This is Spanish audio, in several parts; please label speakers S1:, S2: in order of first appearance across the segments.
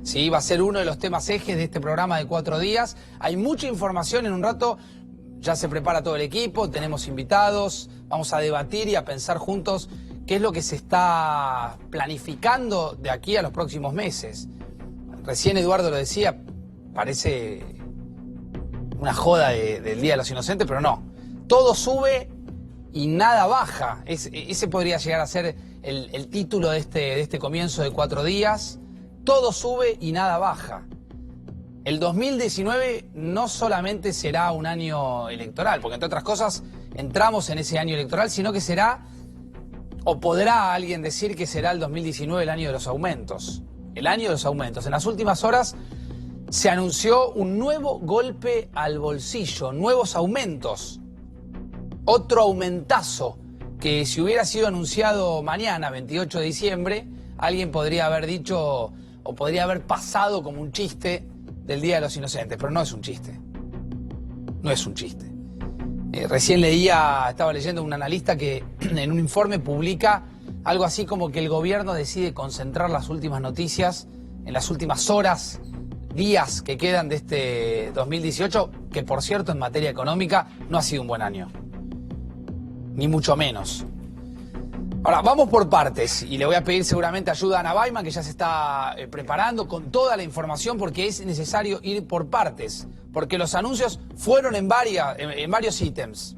S1: Sí, va a ser uno de los temas ejes de este programa de 4 días. Hay mucha información, en un rato ya se prepara todo el equipo, tenemos invitados, vamos a debatir y a pensar juntos qué es lo que se está planificando de aquí a los próximos meses. Recién Eduardo lo decía, parece una joda del Día de los Inocentes, pero no. Todo sube y nada baja. Ese podría llegar a ser el título de este comienzo de 4 días. Todo sube y nada baja. El 2019 no solamente será un año electoral, porque entre otras cosas entramos en ese año electoral, sino que será, o podrá alguien decir que será el 2019 el año de los aumentos. El año de los aumentos. En las últimas horas se anunció un nuevo golpe al bolsillo, nuevos aumentos. Otro aumentazo que si hubiera sido anunciado mañana, 28 de diciembre, alguien podría haber dicho o podría haber pasado como un chiste del Día de los Inocentes, pero no es un chiste. No es un chiste. Recién estaba leyendo un analista que en un informe publica algo así como que el gobierno decide concentrar las últimas noticias en las últimas horas, días que quedan de este 2018, que por cierto en materia económica no ha sido un buen año. Ni mucho menos. Ahora, vamos por partes y le voy a pedir seguramente ayuda a Ana Baiman, que ya se está preparando con toda la información porque es necesario ir por partes, porque los anuncios fueron en varios ítems.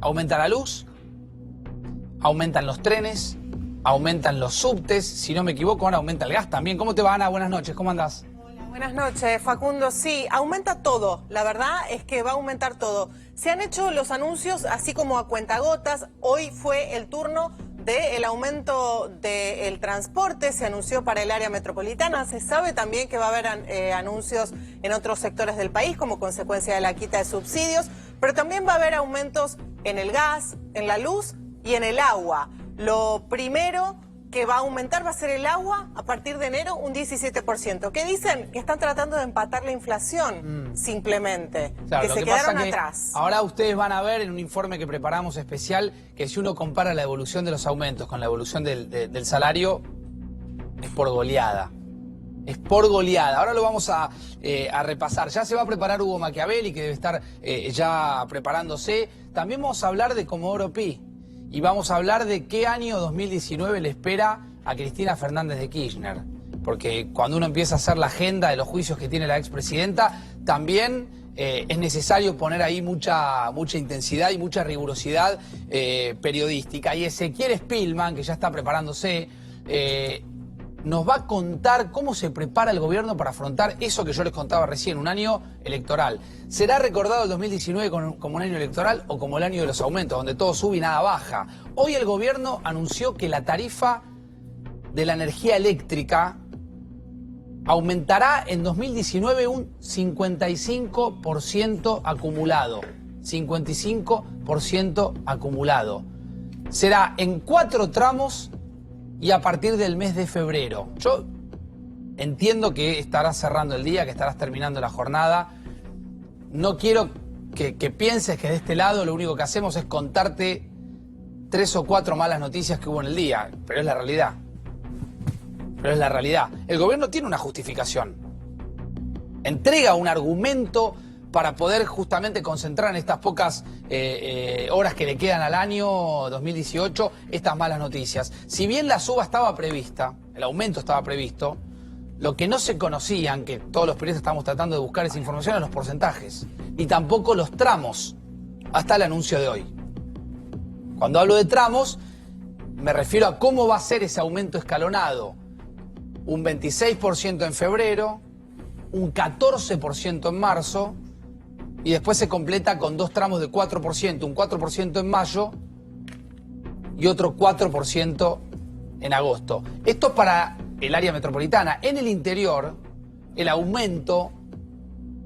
S1: Aumenta la luz, aumentan los trenes, aumentan los subtes, si no me equivoco, ahora aumenta el gas también. ¿Cómo te va, Ana? Buenas noches, ¿cómo andás?
S2: Buenas noches, Facundo. Sí, aumenta todo. La verdad es que va a aumentar todo. Se han hecho los anuncios así como a cuentagotas. Hoy fue el turno del aumento del transporte. Se anunció para el área metropolitana. Se sabe también que va a haber anuncios en otros sectores del país como consecuencia de la quita de subsidios. Pero también va a haber aumentos en el gas, en la luz y en el agua. Lo primero que va a aumentar va a ser el agua a partir de enero un 17%. ¿Qué dicen? Que están tratando de empatar la inflación, simplemente.
S1: Claro,
S2: que se quedaron atrás.
S1: Ahora ustedes van a ver en un informe que preparamos especial que si uno compara la evolución de los aumentos con la evolución del salario, es por goleada. Es por goleada. Ahora lo vamos a repasar. Ya se va a preparar Hugo Machiavelli, que debe estar ya preparándose. También vamos a hablar de Comodoro Pi. Y vamos a hablar de qué año 2019 le espera a Cristina Fernández de Kirchner. Porque cuando uno empieza a hacer la agenda de los juicios que tiene la expresidenta, también es necesario poner ahí mucha intensidad y mucha rigurosidad periodística. Y Ezequiel Spilman, que ya está preparándose, nos va a contar cómo se prepara el gobierno para afrontar eso que yo les contaba recién, un año electoral. ¿Será recordado el 2019 como un año electoral o como el año de los aumentos, donde todo sube y nada baja? Hoy el gobierno anunció que la tarifa de la energía eléctrica aumentará en 2019 un 55% acumulado. 55% acumulado. Será en 4 tramos y a partir del mes de febrero. Yo entiendo que estarás cerrando el día, que estarás terminando la jornada. No quiero que pienses que de este lado lo único que hacemos es contarte 3 o 4 malas noticias que hubo en el día, pero es la realidad. Pero es la realidad. El gobierno tiene una justificación. Entrega un argumento para poder justamente concentrar en estas pocas horas que le quedan al año 2018 estas malas noticias. Si bien la suba estaba prevista, el aumento estaba previsto, lo que no se conocían, que todos los periodistas estamos tratando de buscar esa información, eran los porcentajes, ni tampoco los tramos, hasta el anuncio de hoy. Cuando hablo de tramos, me refiero a cómo va a ser ese aumento escalonado. Un 26% en febrero, un 14% en marzo, y después se completa con 2 tramos de 4%, un 4% en mayo y otro 4% en agosto. Esto para el área metropolitana. En el interior, el aumento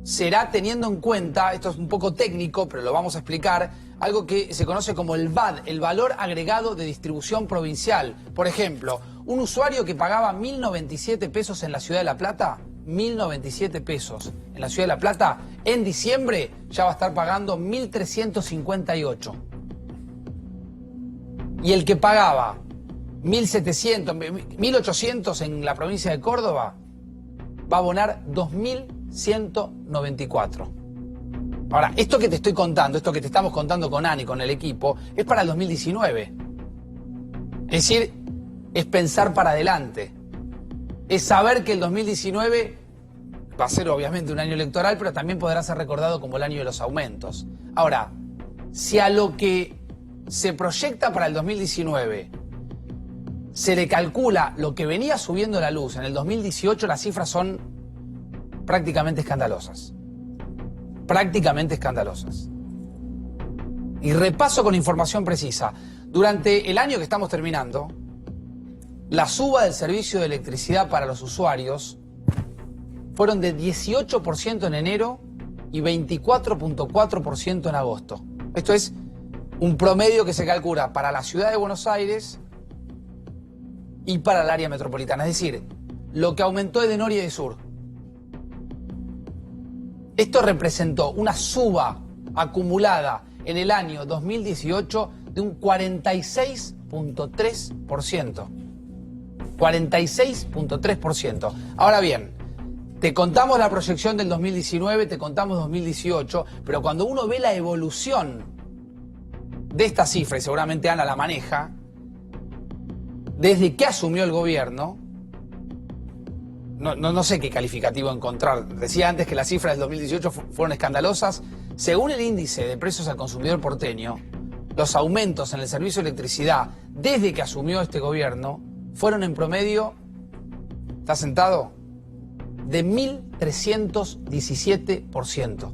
S1: será teniendo en cuenta, esto es un poco técnico, pero lo vamos a explicar, algo que se conoce como el VAD, el valor agregado de distribución provincial. Por ejemplo, un usuario que pagaba 1.097 pesos en la ciudad de La Plata, 1.097 pesos en la ciudad de La Plata, en diciembre ya va a estar pagando 1.358. Y el que pagaba 1.700, 1.800 en la provincia de Córdoba, va a abonar 2.194. Ahora, esto que te estoy contando, esto que te estamos contando con Ani, con el equipo, es para el 2019. Es decir, es pensar para adelante. Es saber que el 2019 va a ser obviamente un año electoral, pero también podrá ser recordado como el año de los aumentos. Ahora, si a lo que se proyecta para el 2019 se le calcula lo que venía subiendo la luz en el 2018, las cifras son prácticamente escandalosas. Prácticamente escandalosas. Y repaso con información precisa. Durante el año que estamos terminando, la suba del servicio de electricidad para los usuarios fueron de 18% en enero y 24.4% en agosto. Esto es un promedio que se calcula para la ciudad de Buenos Aires y para el área metropolitana. Es decir, lo que aumentó es de norte y de sur. Esto representó una suba acumulada en el año 2018 de un 46.3%. 46.3%. Ahora bien, te contamos la proyección del 2019, te contamos 2018, pero cuando uno ve la evolución de esta cifra, y seguramente Ana la maneja, desde que asumió el gobierno, no sé qué calificativo encontrar. Decía antes que las cifras del 2018 fueron escandalosas. Según el índice de precios al consumidor porteño, los aumentos en el servicio de electricidad desde que asumió este gobierno fueron en promedio, ¿está sentado?, de 1.317%.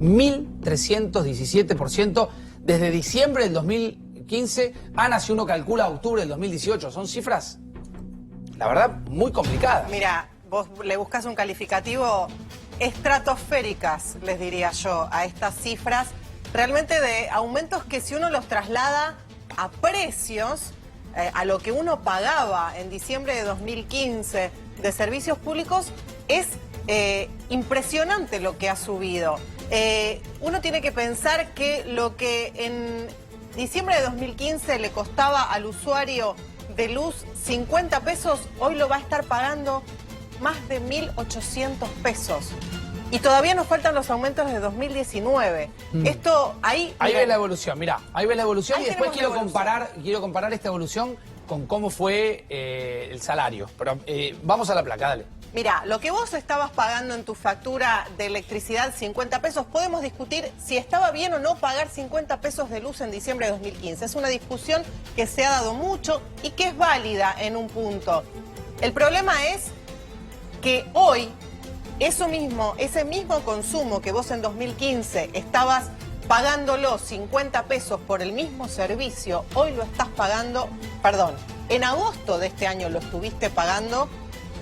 S1: 1.317% desde diciembre del 2015. Ana, si uno calcula octubre del 2018, son cifras, la verdad, muy complicadas.
S2: Mira, vos le buscas un calificativo estratosféricas, les diría yo, a estas cifras, realmente de aumentos que si uno los traslada a precios, a lo que uno pagaba en diciembre de 2015 de servicios públicos, es impresionante lo que ha subido. Uno tiene que pensar que lo que en diciembre de 2015 le costaba al usuario de luz 50 pesos, hoy lo va a estar pagando más de 1.800 pesos. Y todavía nos faltan los aumentos de 2019. Esto, ahí
S1: ves la evolución, mirá, ahí ves la evolución, y después quiero comparar esta evolución con cómo fue el salario. Pero vamos a la placa, dale.
S2: Mira, lo que vos estabas pagando en tu factura de electricidad, 50 pesos, podemos discutir si estaba bien o no pagar 50 pesos de luz en diciembre de 2015. Es una discusión que se ha dado mucho y que es válida en un punto. El problema es que hoy, ese mismo consumo que vos en 2015 estabas pagándolo 50 pesos por el mismo servicio, hoy lo estás pagando, en agosto de este año lo estuviste pagando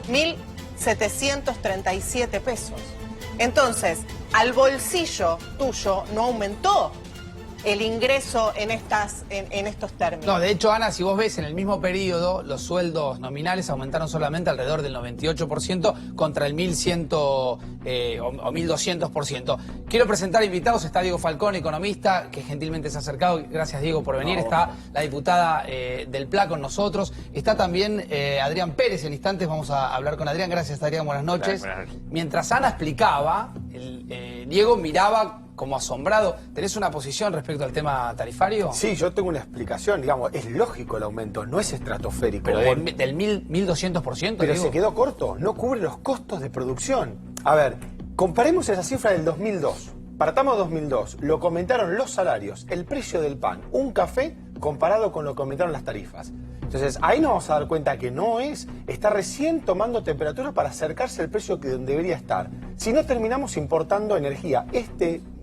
S2: 1.737 pesos. Entonces, al bolsillo tuyo no aumentó el ingreso en estos términos.
S1: No, de hecho, Ana, si vos ves en el mismo periodo, los sueldos nominales aumentaron solamente alrededor del 98% contra el 1.100 o 1.200%. Quiero presentar invitados. Está Diego Falcón, economista, que gentilmente se ha acercado. Gracias, Diego, por venir. Está la diputada del PLA con nosotros. Está también Adrián Pérez. En instantes vamos a hablar con Adrián. Gracias, Adrián. Buenas noches. Buenas noches. Mientras Ana explicaba, Diego miraba como asombrado. ¿Tenés una posición respecto al tema tarifario?
S3: Sí, yo tengo una explicación. Digamos, es lógico el aumento, no es estratosférico.
S1: Pero del 1.200%.
S3: Pero digo, se quedó corto, no cubre los costos de producción. A ver, comparemos esa cifra del 2002. Partamos 2002, lo que aumentaron los salarios, el precio del pan, un café, comparado con lo que aumentaron las tarifas. Entonces, ahí nos vamos a dar cuenta que está recién tomando temperatura para acercarse al precio que debería estar. Si no, terminamos importando energía.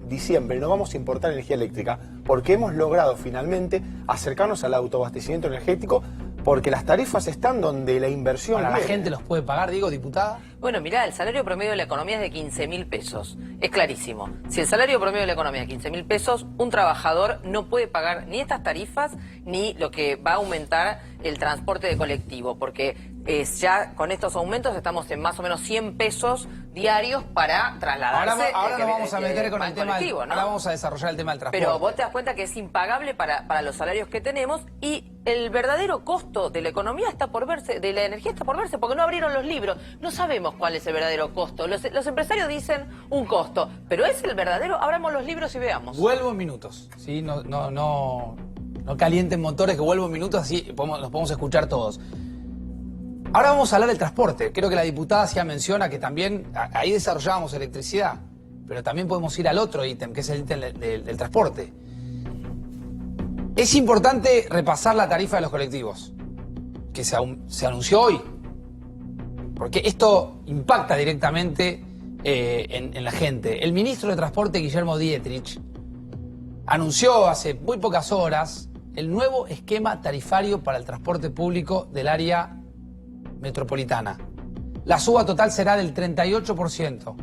S3: Diciembre no vamos a importar energía eléctrica porque hemos logrado finalmente acercarnos al autoabastecimiento energético, porque las tarifas están donde la inversión...
S1: Ahora, ¿la gente los puede pagar, digo, diputada?
S4: Bueno, mirá, el salario promedio de la economía es de 15.000 pesos. Es clarísimo. Si el salario promedio de la economía es 15.000 pesos, un trabajador no puede pagar ni estas tarifas ni lo que va a aumentar el transporte de colectivo, porque ya con estos aumentos estamos en más o menos 100 pesos diarios para trasladarse.
S1: Ahora nos vamos a meter con el tema
S4: colectivo, ¿no?
S1: Ahora vamos a desarrollar el tema del transporte.
S4: Pero vos te das cuenta que es impagable para los salarios que tenemos y el verdadero costo de la economía está por verse, de la energía está por verse, porque no abrieron los libros. No sabemos cuál es el verdadero costo. Los empresarios dicen un costo, pero ¿es el verdadero? Abramos los libros y veamos.
S1: Vuelvo en minutos, ¿sí? No calienten motores, que vuelvo en minutos, así nos podemos escuchar todos. Ahora vamos a hablar del transporte. Creo que la diputada hacía menciona que también ahí desarrollábamos electricidad, pero también podemos ir al otro ítem, que es el ítem del transporte. Es importante repasar la tarifa de los colectivos, que se anunció hoy, porque esto impacta directamente en la gente. El ministro de Transporte, Guillermo Dietrich, anunció hace muy pocas horas el nuevo esquema tarifario para el transporte público del área metropolitana. La suba total será del 38%.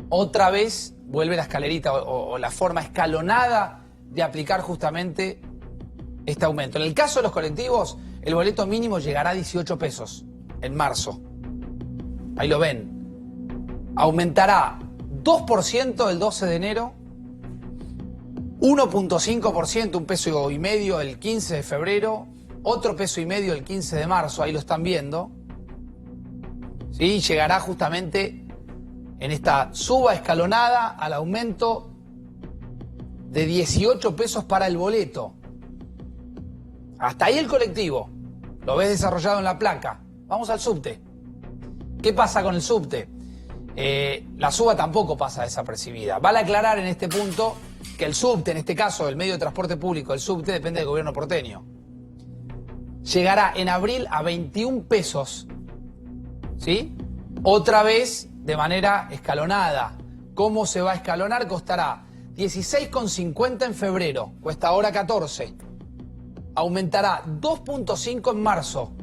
S1: Otra vez vuelve la escalerita o la forma escalonada de aplicar justamente este aumento. En el caso de los colectivos, el boleto mínimo llegará a 18 pesos en marzo. Ahí lo ven. Aumentará 2% el 12 de enero, 1.5%, un peso y medio el 15 de febrero, otro peso y medio el 15 de marzo, ahí lo están viendo. ¿Sí? Llegará justamente en esta suba escalonada al aumento de 18 pesos para el boleto. Hasta ahí el colectivo. Lo ves desarrollado en la placa. Vamos al subte. ¿Qué pasa con el subte? La suba tampoco pasa desapercibida. Vale aclarar en este punto que el subte, en este caso el medio de transporte público, el subte, depende del gobierno porteño. Llegará en abril a 21 pesos. ¿Sí? Otra vez de manera escalonada. ¿Cómo se va a escalonar? Costará 16,50 en febrero, cuesta ahora 14. Aumentará 2.5 en marzo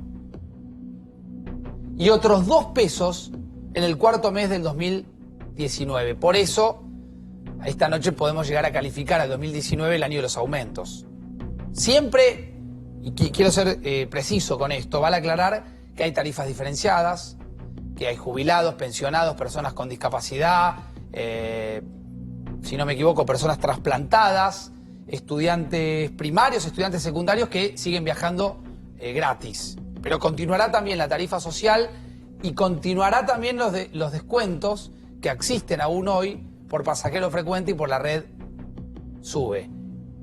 S1: y otros 2 pesos en el cuarto mes del 2019. Por eso, esta noche podemos llegar a calificar al 2019 el año de los aumentos. Siempre, y quiero ser preciso con esto, vale aclarar que hay tarifas diferenciadas, que hay jubilados, pensionados, personas con discapacidad, si no me equivoco, personas trasplantadas, estudiantes primarios, estudiantes secundarios que siguen viajando gratis. Pero continuará también la tarifa social y continuará también los descuentos que existen aún hoy por pasajero frecuente y por la red SUBE.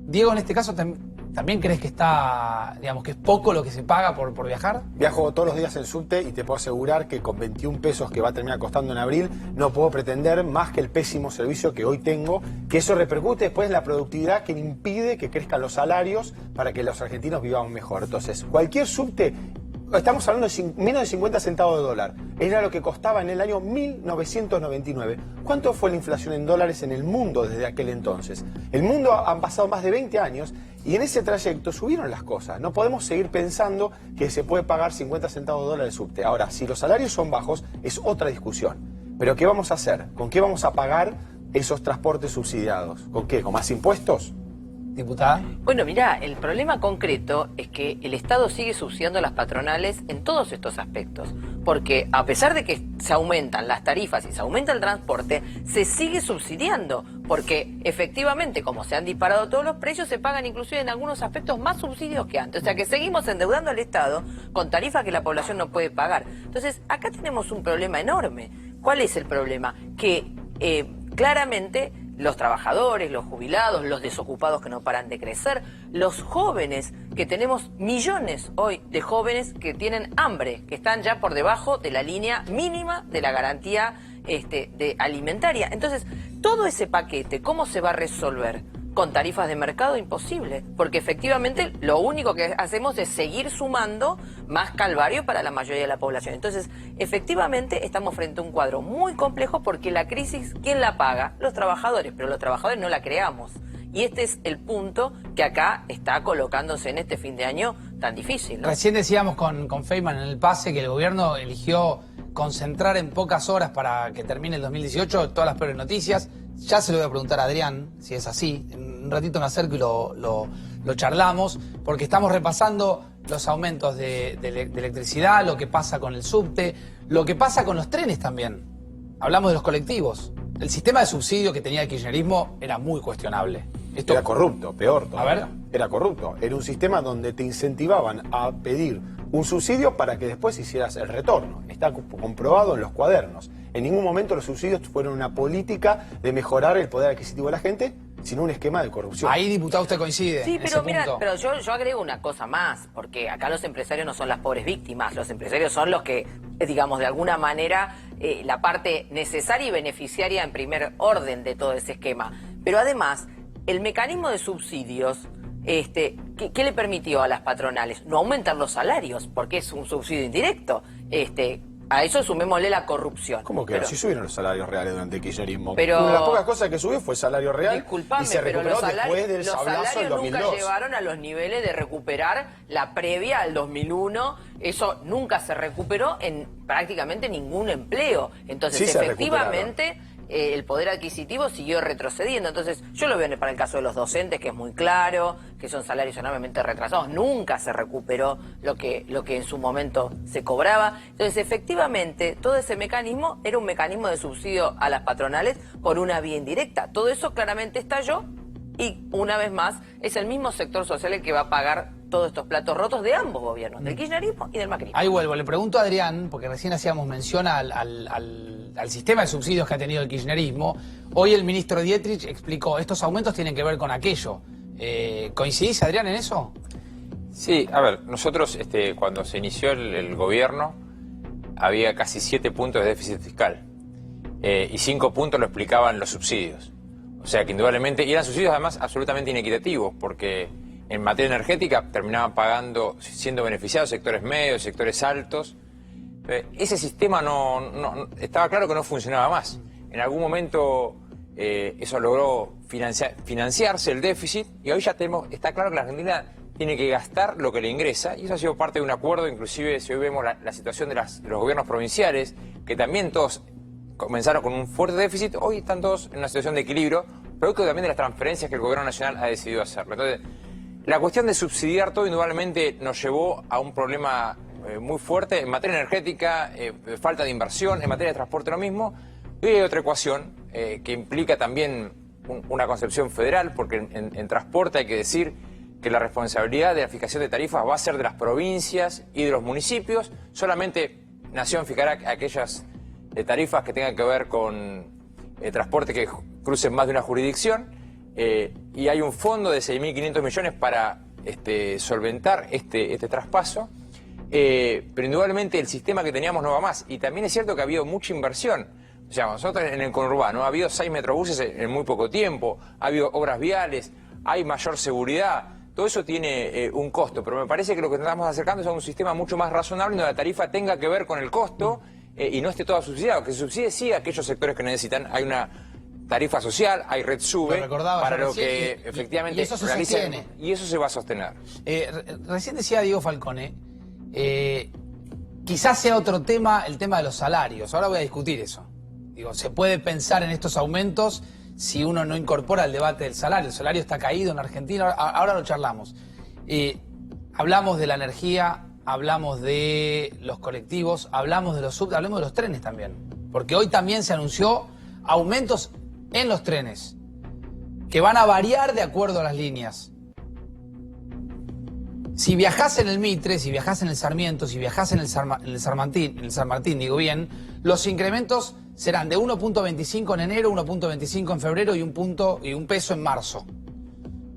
S1: Diego, en este caso, ¿también crees que está, digamos, que es poco lo que se paga por viajar?
S3: Viajo todos los días en subte y te puedo asegurar que con 21 pesos que va a terminar costando en abril no puedo pretender más que el pésimo servicio que hoy tengo, que eso repercute después en la productividad que impide que crezcan los salarios para que los argentinos vivamos mejor. Entonces, cualquier subte, estamos hablando de menos de 50 centavos de dólar, era lo que costaba en el año 1999. ¿Cuánto fue la inflación en dólares en el mundo desde aquel entonces? El mundo han pasado más de 20 años y en ese trayecto subieron las cosas. No podemos seguir pensando que se puede pagar 50 centavos de dólar de subte. Ahora, si los salarios son bajos, es otra discusión. Pero ¿qué vamos a hacer? ¿Con qué vamos a pagar esos transportes subsidiados? ¿Con qué? ¿Con más impuestos?
S1: Diputada.
S4: Bueno, mirá, el problema concreto es que el Estado sigue subsidiando a las patronales en todos estos aspectos. Porque a pesar de que se aumentan las tarifas y se aumenta el transporte, se sigue subsidiando. Porque efectivamente, como se han disparado todos los precios, se pagan inclusive en algunos aspectos más subsidios que antes. O sea que seguimos endeudando al Estado con tarifas que la población no puede pagar. Entonces, acá tenemos un problema enorme. ¿Cuál es el problema? Que claramente los trabajadores, los jubilados, los desocupados que no paran de crecer, los jóvenes, que tenemos millones hoy de jóvenes que tienen hambre, que están ya por debajo de la línea mínima de la garantía de alimentaria. Entonces, todo ese paquete, ¿cómo se va a resolver? Con tarifas de mercado, imposible, porque efectivamente lo único que hacemos es seguir sumando más calvario para la mayoría de la población. Entonces, efectivamente estamos frente a un cuadro muy complejo porque la crisis, ¿quién la paga? Los trabajadores, pero los trabajadores no la creamos. Y este es el punto que acá está colocándose en este fin de año tan difícil, ¿no?
S1: Recién decíamos con Feynman en el pase que el gobierno eligió concentrar en pocas horas para que termine el 2018 todas las peores noticias. Ya se lo voy a preguntar a Adrián si es así. En un ratito me acerco y lo lo charlamos, porque estamos repasando los aumentos de electricidad, lo que pasa con el subte, lo que pasa con los trenes también. Hablamos de los colectivos. El sistema de subsidio que tenía el kirchnerismo era muy cuestionable. Esto...
S3: Era corrupto, peor todavía.
S1: A ver.
S3: Era corrupto. Era un sistema donde te incentivaban a pedir un subsidio para que después hicieras el retorno. Está comprobado en los cuadernos. En ningún momento los subsidios fueron una política de mejorar el poder adquisitivo de la gente, sino un esquema de corrupción.
S1: Ahí, diputado, usted coincide.
S4: Sí,
S1: en
S4: pero
S1: ese
S4: mira,
S1: punto.
S4: pero yo agrego una cosa más, porque acá los empresarios no son las pobres víctimas, los empresarios son los que, digamos, de alguna manera, la parte necesaria y beneficiaria en primer orden de todo ese esquema. Pero además, el mecanismo de subsidios, ¿qué le permitió a las patronales? No aumentar los salarios, porque es un subsidio indirecto. A eso sumémosle la corrupción.
S3: ¿Cómo que? Si subieron los salarios reales durante el kirchnerismo.
S4: Pero,
S3: una de las pocas cosas que subió fue el salario real.
S4: Disculpame,
S3: y se
S4: pero
S3: recuperó
S4: los
S3: después del
S4: los
S3: sablazo del
S4: salarios
S3: 2002.
S4: nunca llevaron a los niveles de recuperar la previa al 2001. Eso nunca se recuperó en prácticamente ningún empleo. Entonces,
S3: Sí,
S4: efectivamente, el poder adquisitivo siguió retrocediendo. Entonces, yo lo veo para el caso de los docentes, que es muy claro, que son salarios enormemente retrasados. Nunca se recuperó lo que en su momento se cobraba. Entonces, efectivamente, todo ese mecanismo era un mecanismo de subsidio a las patronales por una vía indirecta. Todo eso claramente estalló y, una vez más, es el mismo sector social el que va a pagar todos estos platos rotos de ambos gobiernos, del kirchnerismo y del macrismo.
S1: Ahí vuelvo, le pregunto a Adrián, porque recién hacíamos mención al sistema de subsidios que ha tenido el kirchnerismo. Hoy el ministro Dietrich explicó, estos aumentos tienen que ver con aquello. ¿Coincidís, Adrián, en eso?
S5: Sí, a ver, nosotros cuando se inició el gobierno había casi 7 puntos de déficit fiscal y 5 puntos lo explicaban los subsidios. O sea que indudablemente, y eran subsidios además absolutamente inequitativos, porque en materia energética terminaban pagando, siendo beneficiados sectores medios, sectores altos. Ese sistema no estaba claro que no funcionaba más. En algún momento eso logró financiarse el déficit y hoy ya está claro que la Argentina tiene que gastar lo que le ingresa y eso ha sido parte de un acuerdo. Inclusive si hoy vemos la situación de los gobiernos provinciales, que también todos comenzaron con un fuerte déficit, hoy están todos en una situación de equilibrio, producto también de las transferencias que el gobierno nacional ha decidido hacerlo. Entonces, la cuestión de subsidiar todo indudablemente nos llevó a un problema muy fuerte en materia energética, falta de inversión, en materia de transporte lo mismo. Y hay otra ecuación que implica también una concepción federal, porque en transporte hay que decir que la responsabilidad de la fijación de tarifas va a ser de las provincias y de los municipios. Solamente Nación fijará aquellas tarifas que tengan que ver con transporte que crucen más de una jurisdicción. Y hay un fondo de 6.500 millones para solventar este traspaso. Pero indudablemente el sistema que teníamos no va más. Y también es cierto que ha habido mucha inversión. O sea, nosotros en el conurbano ha habido 6 metrobuses en muy poco tiempo, ha habido obras viales, hay mayor seguridad. Todo eso tiene un costo, pero me parece que lo que estamos acercando es a un sistema mucho más razonable donde la tarifa tenga que ver con el costo y no esté todo subsidiado. Que se subsidie sí a aquellos sectores que necesitan. Hay una tarifa social, hay red sube, para lo que efectivamente
S1: y eso se sostiene.
S5: Y eso se va a sostener.
S1: Recién decía Diego Falcone, quizás sea otro tema el tema de los salarios. Ahora voy a discutir eso. Digo, se puede pensar en estos aumentos si uno no incorpora el debate del salario. El salario está caído en Argentina, ahora lo charlamos. Hablamos de la energía, hablamos de los colectivos, hablamos de los subtes, hablamos de los trenes también. Porque hoy también se anunció aumentos en los trenes, que van a variar de acuerdo a las líneas. Si viajás en el Mitre, si viajás en el Sarmiento, si viajás en el San Martín, digo bien, los incrementos serán de 1.25 en enero, 1.25 en febrero y un peso en marzo.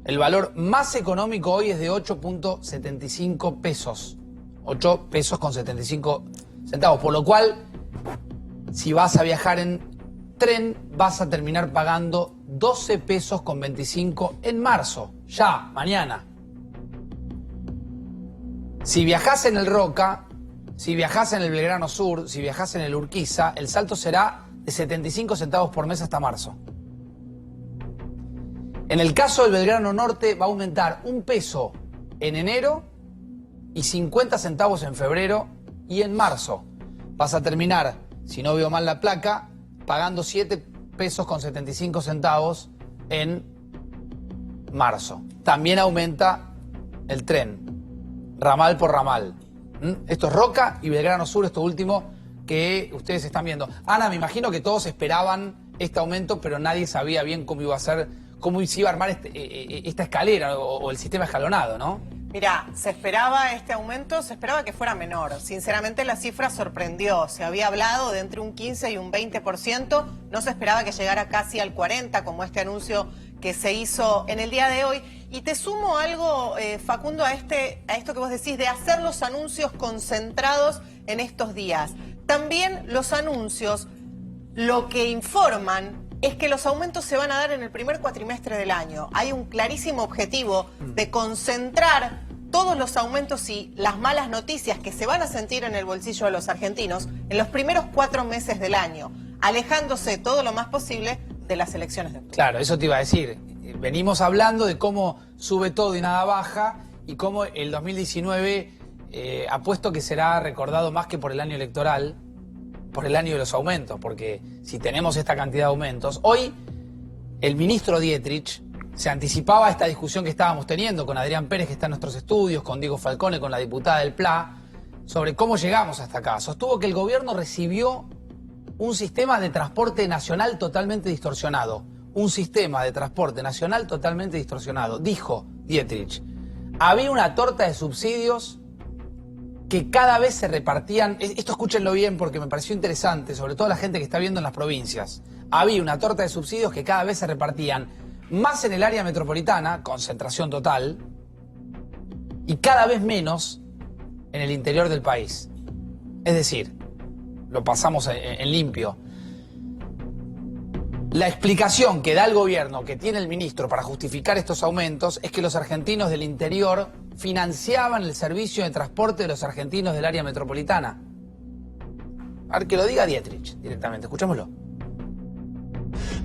S1: El valor más económico hoy es de 8.75 pesos. 8 pesos con 75 centavos. Por lo cual, si vas a viajar en tren, vas a terminar pagando 12 pesos con 25 en marzo. Ya, mañana. Si viajás en el Roca, si viajás en el Belgrano Sur, si viajás en el Urquiza, el salto será de 75 centavos por mes hasta marzo. En el caso del Belgrano Norte va a aumentar 1 peso en enero y 50 centavos en febrero y en marzo. Vas a terminar, si no veo mal la placa, pagando 7 pesos con 75 centavos en marzo. También aumenta el tren, ramal por ramal. Esto es Roca y Belgrano Sur, esto último que ustedes están viendo. Ana, me imagino que todos esperaban este aumento, pero nadie sabía bien cómo iba a ser, cómo se iba a armar esta escalera o el sistema escalonado, ¿no?
S2: Mirá, se esperaba este aumento, se esperaba que fuera menor. Sinceramente la cifra sorprendió. Se había hablado de entre un 15 y un 20%. No se esperaba que llegara casi al 40%, como este anuncio que se hizo en el día de hoy. Y te sumo algo, Facundo, a esto que vos decís de hacer los anuncios concentrados en estos días. También los anuncios lo que informan es que los aumentos se van a dar en el primer cuatrimestre del año. Hay un clarísimo objetivo de concentrar todos los aumentos y las malas noticias que se van a sentir en el bolsillo de los argentinos en los primeros 4 meses del año, alejándose todo lo más posible de las elecciones de octubre.
S1: Claro, eso te iba a decir. Venimos hablando de cómo sube todo y nada baja y cómo el 2019 apuesto que será recordado más que por el año electoral, por el año de los aumentos, porque si tenemos esta cantidad de aumentos, hoy el ministro Dietrich se anticipaba a esta discusión que estábamos teniendo con Adrián Pérez, que está en nuestros estudios, con Diego Falcone, con la diputada del PLA, sobre cómo llegamos hasta acá. Sostuvo que el gobierno recibió un sistema de transporte nacional totalmente distorsionado. Un sistema de transporte nacional totalmente distorsionado. Dijo Dietrich, había una torta de subsidios que cada vez se repartían, esto escúchenlo bien porque me pareció interesante, sobre todo la gente que está viendo en las provincias. Había una torta de subsidios que cada vez se repartían más en el área metropolitana, concentración total, y cada vez menos en el interior del país. Es decir, lo pasamos en limpio. La explicación que da el gobierno, que tiene el ministro para justificar estos aumentos, es que los argentinos del interior financiaban el servicio de transporte de los argentinos del área metropolitana. A ver, que lo diga Dietrich directamente, escuchémoslo.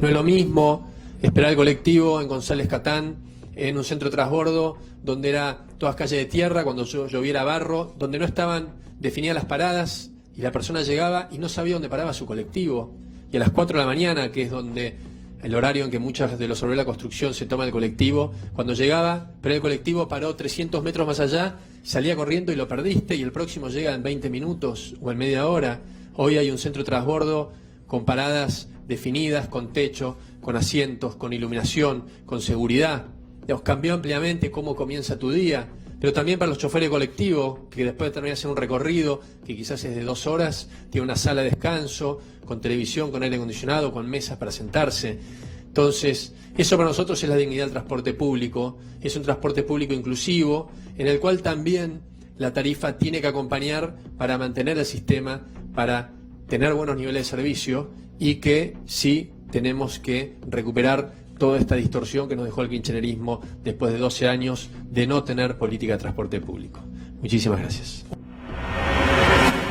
S6: No es lo mismo esperar el colectivo en González Catán, en un centro de transbordo, donde era todas calles de tierra, cuando lloviera barro, donde no estaban definidas las paradas y la persona llegaba y no sabía dónde paraba su colectivo. Y a las 4 de la mañana, que es donde el horario en que muchos de los sobre la construcción se toma el colectivo, cuando llegaba, pero el colectivo paró 300 metros más allá, salía corriendo y lo perdiste, y el próximo llega en 20 minutos o en media hora. Hoy hay un centro de transbordo con paradas definidas, con techo, con asientos, con iluminación, con seguridad. Cambió ampliamente cómo comienza tu día, pero también para los choferes de colectivo, que después de terminar de hacer un recorrido, que quizás es de 2 horas, tiene una sala de descanso, con televisión, con aire acondicionado, con mesas para sentarse. Entonces, eso para nosotros es la dignidad del transporte público, es un transporte público inclusivo, en el cual también la tarifa tiene que acompañar para mantener el sistema, para tener buenos niveles de servicio, y que sí tenemos que recuperar toda esta distorsión que nos dejó el kirchnerismo después de 12 años de no tener política de transporte público. Muchísimas gracias.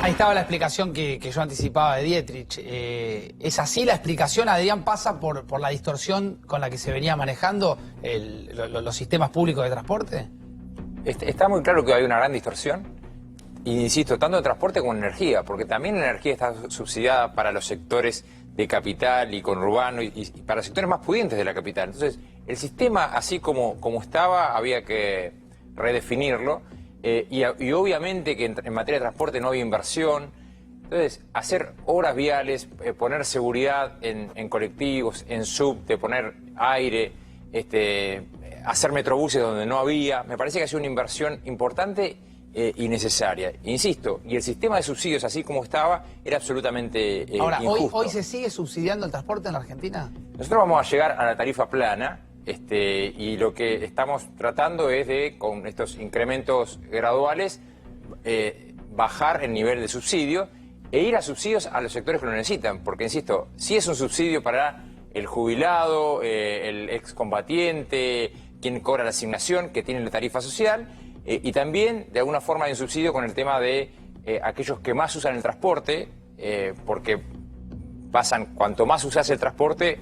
S1: Ahí estaba la explicación que yo anticipaba de Dietrich. ¿Es así la explicación, Adrián, pasa por la distorsión con la que se venía manejando los sistemas públicos de transporte?
S5: Está muy claro que hay una gran distorsión, y insisto, tanto en transporte como en energía, porque también la energía está subsidiada para los sectores de capital y conurbano y para sectores más pudientes de la capital. Entonces, el sistema, así como estaba, había que redefinirlo, y obviamente que en materia de transporte no había inversión. Entonces, hacer obras viales, poner seguridad en colectivos, en subte, poner aire, hacer metrobuses donde no había, me parece que ha sido una inversión importante y necesaria. Insisto, y el sistema de subsidios, así como estaba, era absolutamente
S1: Ahora,
S5: injusto.
S1: ¿hoy se sigue subsidiando el transporte en la Argentina?
S5: Nosotros vamos a llegar a la tarifa plana, y lo que estamos tratando es de, con estos incrementos graduales, bajar el nivel de subsidio e ir a subsidios a los sectores que lo necesitan. Porque, insisto, si es un subsidio para el jubilado, el excombatiente, quien cobra la asignación, que tiene la tarifa social, y también, de alguna forma, hay un subsidio con el tema de aquellos que más usan el transporte, porque cuanto más usas el transporte,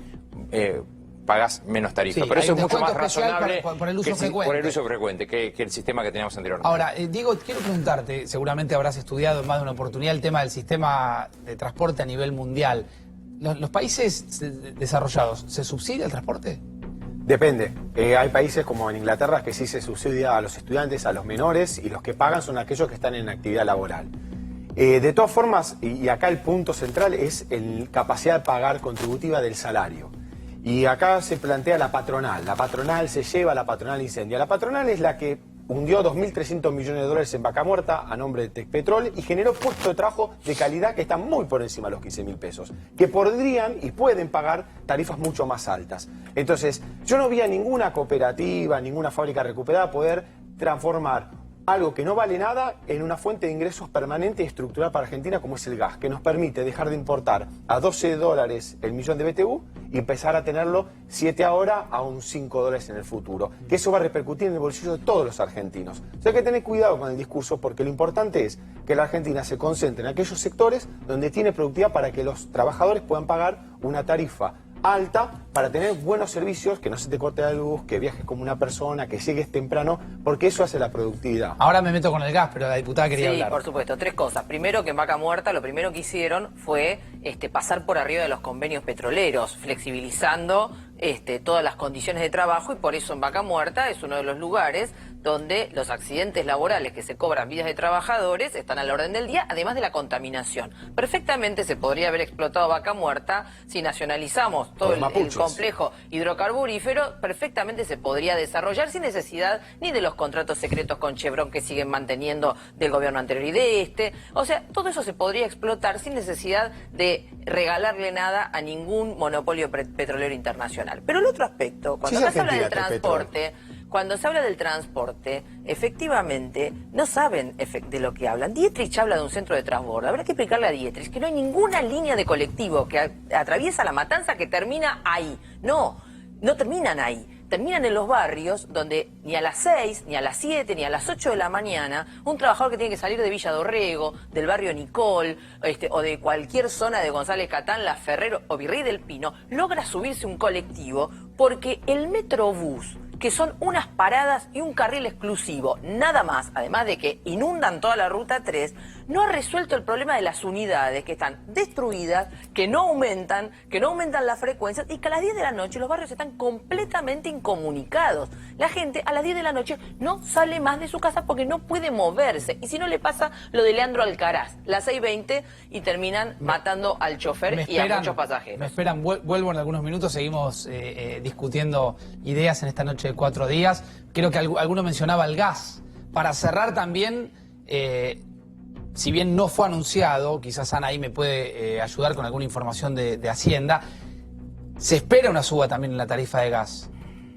S5: pagas menos tarifa.
S1: Sí,
S5: pero eso
S1: hay
S5: es
S1: un
S5: mucho más
S1: descuento especial
S5: razonable
S1: por el uso frecuente.
S5: por el uso frecuente que el sistema que teníamos anteriormente.
S1: Ahora, Diego, quiero preguntarte, seguramente habrás estudiado en más de una oportunidad el tema del sistema de transporte a nivel mundial. ¿Los países desarrollados, se subsidia el transporte?
S3: Depende. Hay países como en Inglaterra que sí se subsidia a los estudiantes, a los menores, y los que pagan son aquellos que están en actividad laboral. De todas formas, y acá el punto central es la capacidad de pagar contributiva del salario. Y acá se plantea la patronal se lleva, la patronal incendia. La patronal es la que hundió 2.300 millones de dólares en Vaca Muerta a nombre de Tecpetrol y generó puestos de trabajo de calidad que están muy por encima de los 15.000 pesos, que podrían y pueden pagar tarifas mucho más altas. Entonces, yo no vi a ninguna cooperativa, ninguna fábrica recuperada poder transformar algo que no vale nada en una fuente de ingresos permanente y estructural para Argentina como es el gas, que nos permite dejar de importar a $12 el millón de BTU y empezar a tenerlo 7 ahora a un $5 en el futuro. Que eso va a repercutir en el bolsillo de todos los argentinos. O sea, hay que tener cuidado con el discurso porque lo importante es que la Argentina se concentre en aquellos sectores donde tiene productividad para que los trabajadores puedan pagar una tarifa alta para tener buenos servicios, que no se te corte la luz, que viajes como una persona, que llegues temprano, porque eso hace la productividad.
S1: Ahora me meto con el gas, pero la diputada quería hablar.
S4: Sí, por supuesto. 3 cosas. Primero, que en Vaca Muerta lo primero que hicieron fue pasar por arriba de los convenios petroleros, flexibilizando todas las condiciones de trabajo, y por eso en Vaca Muerta es uno de los lugares donde los accidentes laborales que se cobran vidas de trabajadores están a la orden del día, además de la contaminación. Perfectamente se podría haber explotado Vaca Muerta si nacionalizamos todo el complejo hidrocarburífero, perfectamente se podría desarrollar sin necesidad ni de los contratos secretos con Chevron que siguen manteniendo del gobierno anterior y de O sea, todo eso se podría explotar sin necesidad de regalarle nada a ningún monopolio petrolero internacional. Pero el otro aspecto, cuando se habla del transporte... Cuando se habla del transporte, efectivamente, no saben de lo que hablan. Dietrich habla de un centro de transbordo. Habrá que explicarle a Dietrich que no hay ninguna línea de colectivo que atraviesa La Matanza que termina ahí. No terminan ahí. Terminan en los barrios donde ni a las 6, ni a las 7, ni a las 8 de la mañana un trabajador que tiene que salir de Villa Dorrego, del barrio Nicol, o de cualquier zona de González Catán, La Ferrero o Virrey del Pino, logra subirse un colectivo porque el Metrobús, que son unas paradas y un carril exclusivo, nada más, además de que inundan toda la Ruta 3, no ha resuelto el problema de las unidades que están destruidas, que no aumentan las frecuencias y que a las 10 de la noche los barrios están completamente incomunicados. La gente a las 10 de la noche no sale más de su casa porque no puede moverse. Y si no le pasa lo de Leandro Alcaraz, las 6:20 y terminan matando al chofer y a muchos pasajeros.
S1: Me esperan, vuelvo en algunos minutos, seguimos discutiendo ideas en esta noche de 4 días. Creo que alguno mencionaba el gas. Para cerrar también, si bien no fue anunciado, quizás Ana ahí me puede ayudar con alguna información de Hacienda, se espera una suba también en la tarifa de gas.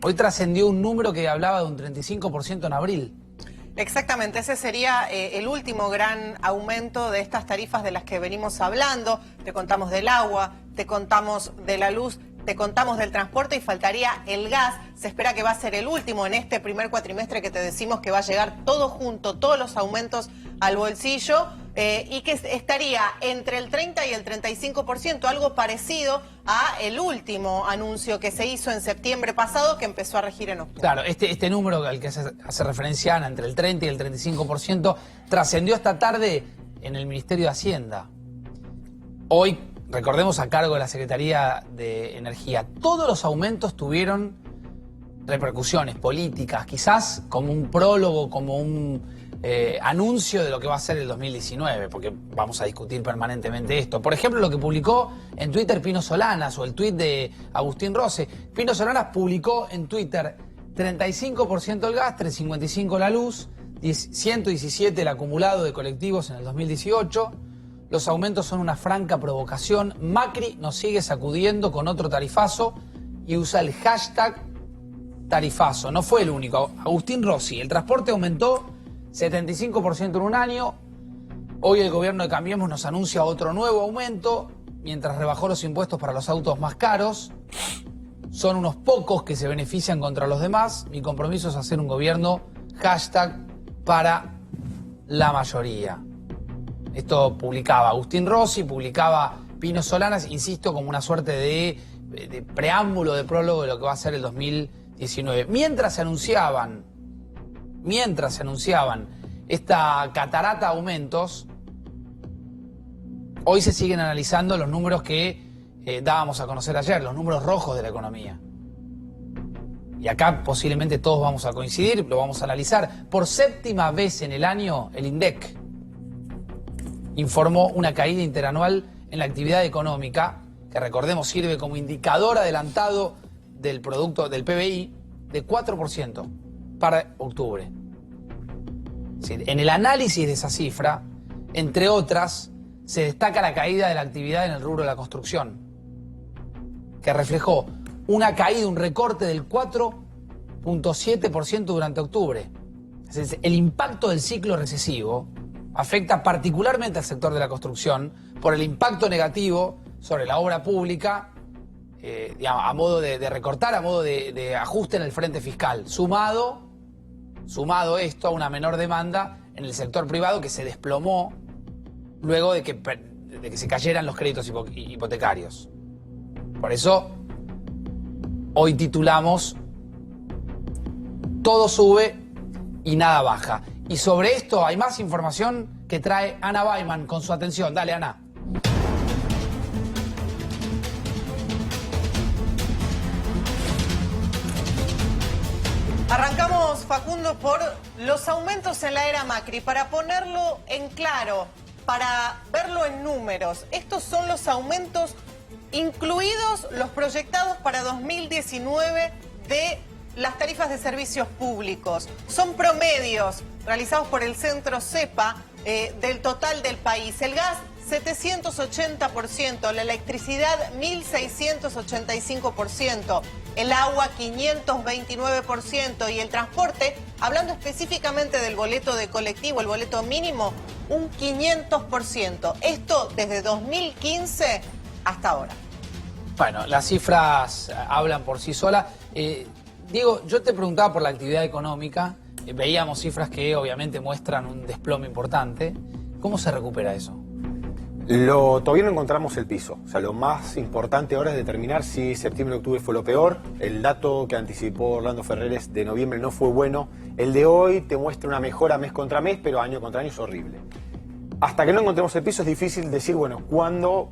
S1: Hoy trascendió un número que hablaba de un 35% en abril.
S2: Exactamente, ese sería el último gran aumento de estas tarifas de las que venimos hablando. Te contamos del agua, te contamos de la luz, te contamos del transporte y faltaría el gas. Se espera que va a ser el último en este primer cuatrimestre que te decimos que va a llegar todo junto, todos los aumentos al bolsillo y que estaría entre el 30 y el 35%, algo parecido a el último anuncio que se hizo en septiembre pasado que empezó a regir en octubre.
S1: Claro, este número al que hace referencia Ana, entre el 30 y el 35%, trascendió esta tarde en el Ministerio de Hacienda. Hoy, recordemos, a cargo de la Secretaría de Energía, todos los aumentos tuvieron repercusiones políticas, quizás como un prólogo, como un anuncio de lo que va a ser el 2019, porque vamos a discutir permanentemente esto. Por ejemplo, lo que publicó en Twitter Pino Solanas o el tuit de Agustín Rossi. Pino Solanas publicó en Twitter 35% el gas, 355 la luz, 117 el acumulado de colectivos en el 2018. Los aumentos son una franca provocación. Macri nos sigue sacudiendo con otro tarifazo y usa el hashtag tarifazo. No fue el único. Agustín Rossi, el transporte aumentó 75% en un año. Hoy el gobierno de Cambiemos nos anuncia otro nuevo aumento, mientras rebajó los impuestos para los autos más caros. Son unos pocos que se benefician contra los demás. Mi compromiso es hacer un gobierno hashtag para la mayoría. Esto publicaba Agustín Rossi, publicaba Pino Solanas, insisto, como una suerte de preámbulo, de prólogo de lo que va a ser el 2019. Mientras se anunciaban esta catarata de aumentos, hoy se siguen analizando los números que dábamos a conocer ayer, los números rojos de la economía. y acá posiblemente todos vamos a coincidir, lo vamos a analizar, por 7ª vez en el año el INDEC informó una caída interanual en la actividad económica, que recordemos sirve como indicador adelantado del producto del PBI, de 4% para octubre. Es decir, en el análisis de esa cifra, entre otras, se destaca la caída de la actividad en el rubro de la construcción, que reflejó una caída, un recorte del 4.7% durante octubre. Es decir, el impacto del ciclo recesivo afecta particularmente al sector de la construcción por el impacto negativo sobre la obra pública, digamos, a modo de recortar, a modo de ajuste en el frente fiscal, sumado esto a una menor demanda en el sector privado que se desplomó luego de que se cayeran los créditos hipotecarios. Por eso, hoy titulamos Todo sube y nada baja. Y sobre esto hay más información que trae Ana Baiman con su atención. Dale, Ana.
S2: Arrancamos, Facundo, por los aumentos en la era Macri. Para ponerlo en claro, para verlo en números, estos son los aumentos incluidos los proyectados para 2019 de las tarifas de servicios públicos. Son promedios realizados por el Centro CEPA del total del país. El gas, 780%, la electricidad, 1.685%, el agua, 529% y el transporte, hablando específicamente del boleto de colectivo, el boleto mínimo, un 500%. Esto desde 2015 hasta ahora.
S1: Bueno, las cifras hablan por sí solas. Diego, yo te preguntaba por la actividad económica. Veíamos cifras que obviamente muestran un desplome importante. ¿Cómo se recupera eso?
S3: Todavía no encontramos el piso. O sea, lo más importante ahora es determinar si septiembre-octubre fue lo peor. El dato que anticipó Orlando Ferreres de noviembre no fue bueno. El de hoy te muestra una mejora mes contra mes, pero año contra año es horrible. Hasta que no encontremos el piso es difícil decir, bueno, ¿cuándo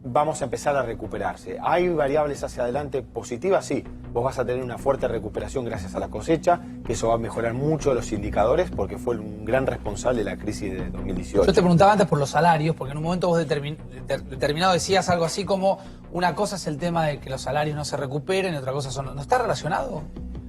S3: vamos a empezar a recuperarse? ¿Hay variables hacia adelante positivas? Sí. Vos vas a tener una fuerte recuperación gracias a la cosecha, que eso va a mejorar mucho los indicadores porque fue un gran responsable de la crisis de 2018.
S1: Yo te preguntaba antes por los salarios, porque en un momento vos determinado decías algo así como una cosa es el tema de que los salarios no se recuperen y otra cosa son... ¿No está relacionado?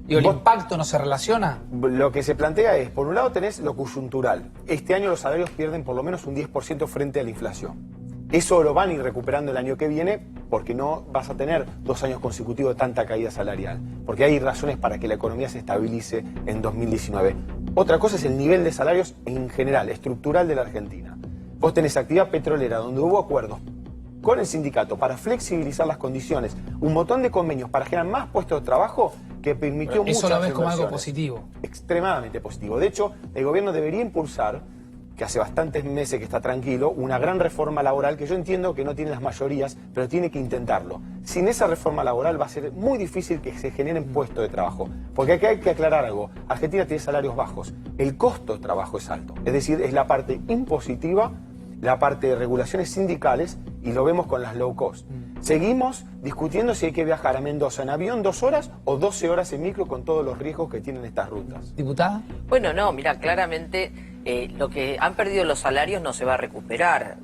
S1: Digo, ¿el impacto no se relaciona?
S3: Lo que se plantea es, por un lado tenés lo coyuntural. Este año los salarios pierden por lo menos un 10% frente a la inflación. Eso lo van a ir recuperando el año que viene porque no vas a tener 2 años consecutivos de tanta caída salarial. Porque hay razones para que la economía se estabilice en 2019. Otra cosa es el nivel de salarios en general, estructural de la Argentina. Vos tenés actividad petrolera donde hubo acuerdos con el sindicato para flexibilizar las condiciones, un montón de convenios para generar más puestos de trabajo que permitió muchas
S1: inversiones. Eso lo ves como algo
S3: inversiones.
S1: positivo.
S3: Extremadamente positivo. De hecho, el gobierno debería impulsar, que hace bastantes meses que está tranquilo, una gran reforma laboral que yo entiendo que no tiene las mayorías, pero tiene que intentarlo. Sin esa reforma laboral va a ser muy difícil que se generen puestos de trabajo. Porque aquí hay que aclarar algo. Argentina tiene salarios bajos. El costo de trabajo es alto. Es decir, es la parte impositiva, la parte de regulaciones sindicales, y lo vemos con las low cost. Seguimos discutiendo si hay que viajar a Mendoza en avión 2 horas o 12 horas en micro con todos los riesgos que tienen estas rutas.
S1: ¿Diputada?
S4: Bueno, no, mira, claramente lo que han perdido los salarios no se va a recuperar.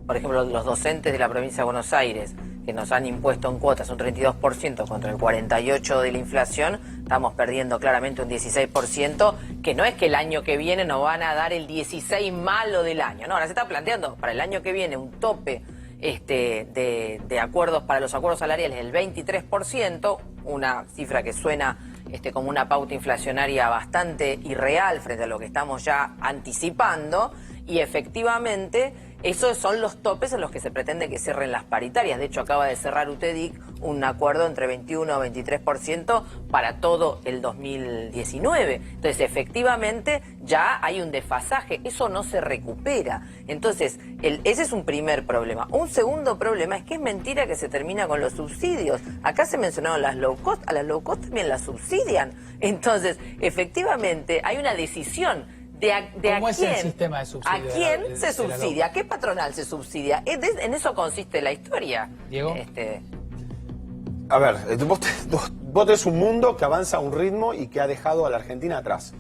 S4: Por ejemplo, los docentes de la provincia de Buenos Aires, que nos han impuesto en cuotas un 32% contra el 48% de la inflación, estamos perdiendo claramente un 16%, que no es que el año que viene nos van a dar el 16% malo del año. No, ahora se está planteando para el año que viene un tope de acuerdos para los acuerdos salariales del 23%, una cifra que suena como una pauta inflacionaria bastante irreal frente a lo que estamos ya anticipando, y efectivamente esos son los topes en los que se pretende que cierren las paritarias. De hecho, acaba de cerrar UTEDIC un acuerdo entre 21 y 23% para todo el 2019. Entonces, efectivamente, ya hay un desfasaje. Eso no se recupera. Entonces, ese es un primer problema. Un segundo problema es que es mentira que se termina con los subsidios. Acá se mencionaron las low cost. A las low cost también las subsidian. Entonces, efectivamente, hay una decisión.
S1: ¿Cómo es el sistema de subsidio?
S4: ¿A quién se subsidia? ¿A qué patronal se subsidia? En eso consiste la historia.
S1: Diego.
S3: A ver, vos tenés vos tenés un mundo que avanza a un ritmo y que ha dejado a la Argentina atrás.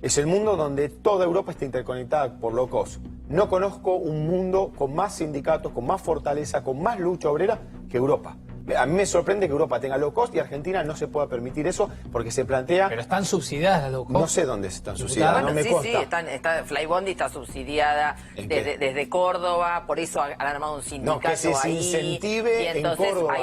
S3: Es el mundo donde toda Europa está interconectada por low cost. No conozco un mundo con más sindicatos, con más fortaleza, con más lucha obrera que Europa. A mí me sorprende que Europa tenga low cost y Argentina no se pueda permitir eso porque se plantea...
S1: Pero están subsidiadas las low cost.
S3: No sé dónde están subsidiadas, no me consta.
S4: Sí, Flybondi está subsidiada desde Córdoba, por eso han armado un sindicato
S3: que se
S4: ahí.
S3: incentive
S4: Y entonces
S3: en Córdoba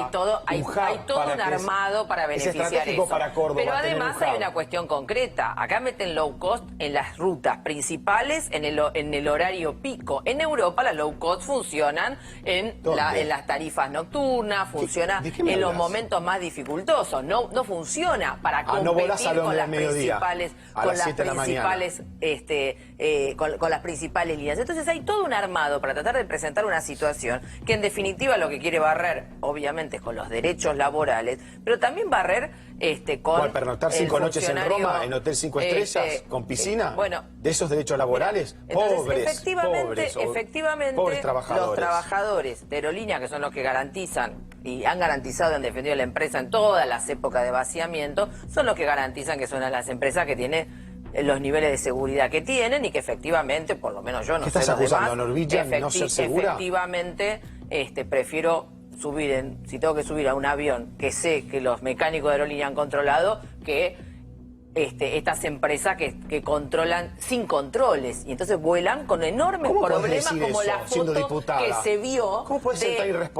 S4: hay todo un armado para beneficiar eso.
S3: Para Córdoba,
S4: pero además hay una cuestión concreta. Acá meten low cost en las rutas principales, en el horario pico. En Europa las low cost funcionan en las tarifas nocturnas, funcionan en los momentos más dificultosos. No funciona para competir con las principales, con las principales líneas. Entonces hay todo un armado para tratar de presentar una situación que en definitiva lo que quiere barrer, obviamente, es con los derechos laborales, pero también barrer con
S3: pernoctar 5 noches en Roma, en hotel 5 estrellas, con piscina, de esos derechos laborales, pobres trabajadores.
S4: Los trabajadores de aerolínea, que son los que garantizan y han garantizado, han defendido la empresa en todas las épocas de vaciamiento, son los que garantizan que son las empresas que tienen los niveles de seguridad que tienen y que efectivamente, por lo menos yo no sé.
S3: ¿Qué estás acusando a Norwegian de no ser segura?
S4: Efectivamente, prefiero subir si tengo que subir a un avión que sé que los mecánicos de aerolínea han controlado, que estas empresas que controlan sin controles y entonces vuelan con enormes problemas, como la foto que se vio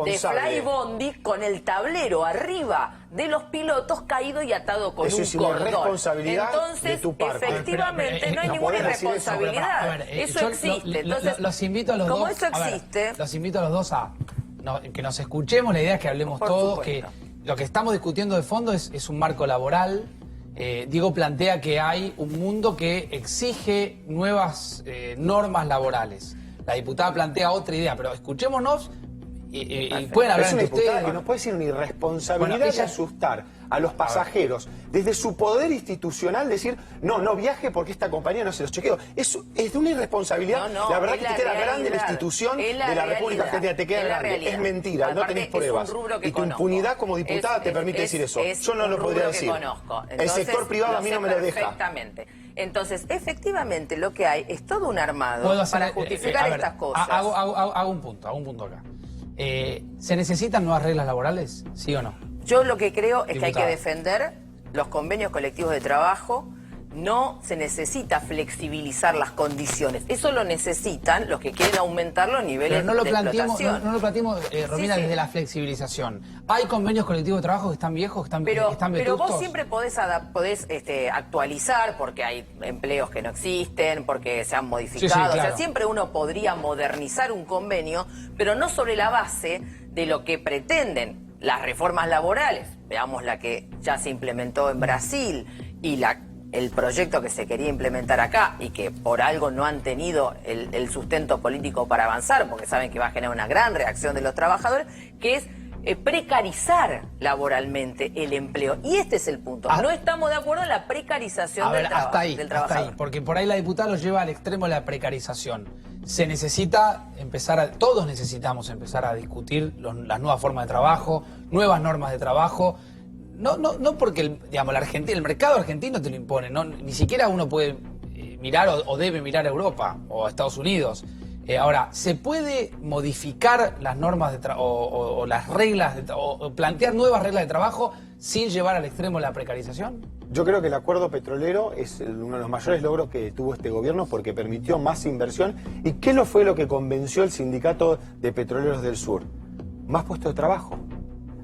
S4: de Flybondi con el tablero arriba de los pilotos caído y atado con un cordón.
S3: Entonces,
S4: de tu parte. Efectivamente, no hay ninguna irresponsabilidad. Eso existe. Entonces,
S1: los invito a los dos.
S4: Como eso existe,
S1: los invito a los dos a que nos escuchemos. La idea es que hablemos todos, que lo que estamos discutiendo de fondo es un marco laboral. Diego plantea que hay un mundo que exige nuevas normas laborales. La diputada plantea otra idea, pero escuchémonos y pueden hablar entre ustedes.
S3: Que no puede ser una irresponsabilidad de asustar a los pasajeros desde su poder institucional, decir no viaje porque esta compañía no se los chequeo. Eso es de una irresponsabilidad. La verdad que te queda grande la institución de la República Argentina, te queda grande. Es mentira, no tenés pruebas. Y tu impunidad como diputada te permite decir eso. Yo no lo podría decir. El sector privado a mí no me lo deja.
S4: Perfectamente. Entonces, efectivamente, lo que hay es todo un armado para justificar estas cosas.
S1: Hago un punto acá. ¿Se necesitan nuevas reglas laborales? ¿Sí o no?
S4: Yo lo que creo es que hay que defender los convenios colectivos de trabajo. No se necesita flexibilizar las condiciones. Eso lo necesitan los que quieren aumentar los niveles de explotación.
S1: No lo planteemos, Romina, desde la flexibilización. Hay convenios colectivos de trabajo que están viejos, que están vetustos.
S4: Pero vos siempre podés actualizar porque hay empleos que no existen, porque se han modificado.
S1: Sí, claro.
S4: O sea, siempre uno podría modernizar un convenio, pero no sobre la base de lo que pretenden las reformas laborales. Veamos la que ya se implementó en Brasil y el proyecto que se quería implementar acá y que por algo no han tenido el sustento político para avanzar, porque saben que va a generar una gran reacción de los trabajadores, que es precarizar laboralmente el empleo. Y este es el punto. No estamos de acuerdo en la precarización del trabajador.
S1: Hasta ahí, porque por ahí la diputada lo lleva al extremo de la precarización. Se necesita todos necesitamos empezar a discutir las nuevas formas de trabajo, nuevas normas de trabajo. No porque el mercado argentino te lo impone, ni siquiera uno puede mirar o debe mirar a Europa o a Estados Unidos. Ahora, ¿se puede modificar las normas o las reglas o plantear nuevas reglas de trabajo sin llevar al extremo la precarización?
S3: Yo creo que el acuerdo petrolero es uno de los mayores logros que tuvo este gobierno porque permitió más inversión. ¿Y qué fue lo que convenció el sindicato de petroleros del sur? Más puestos de trabajo.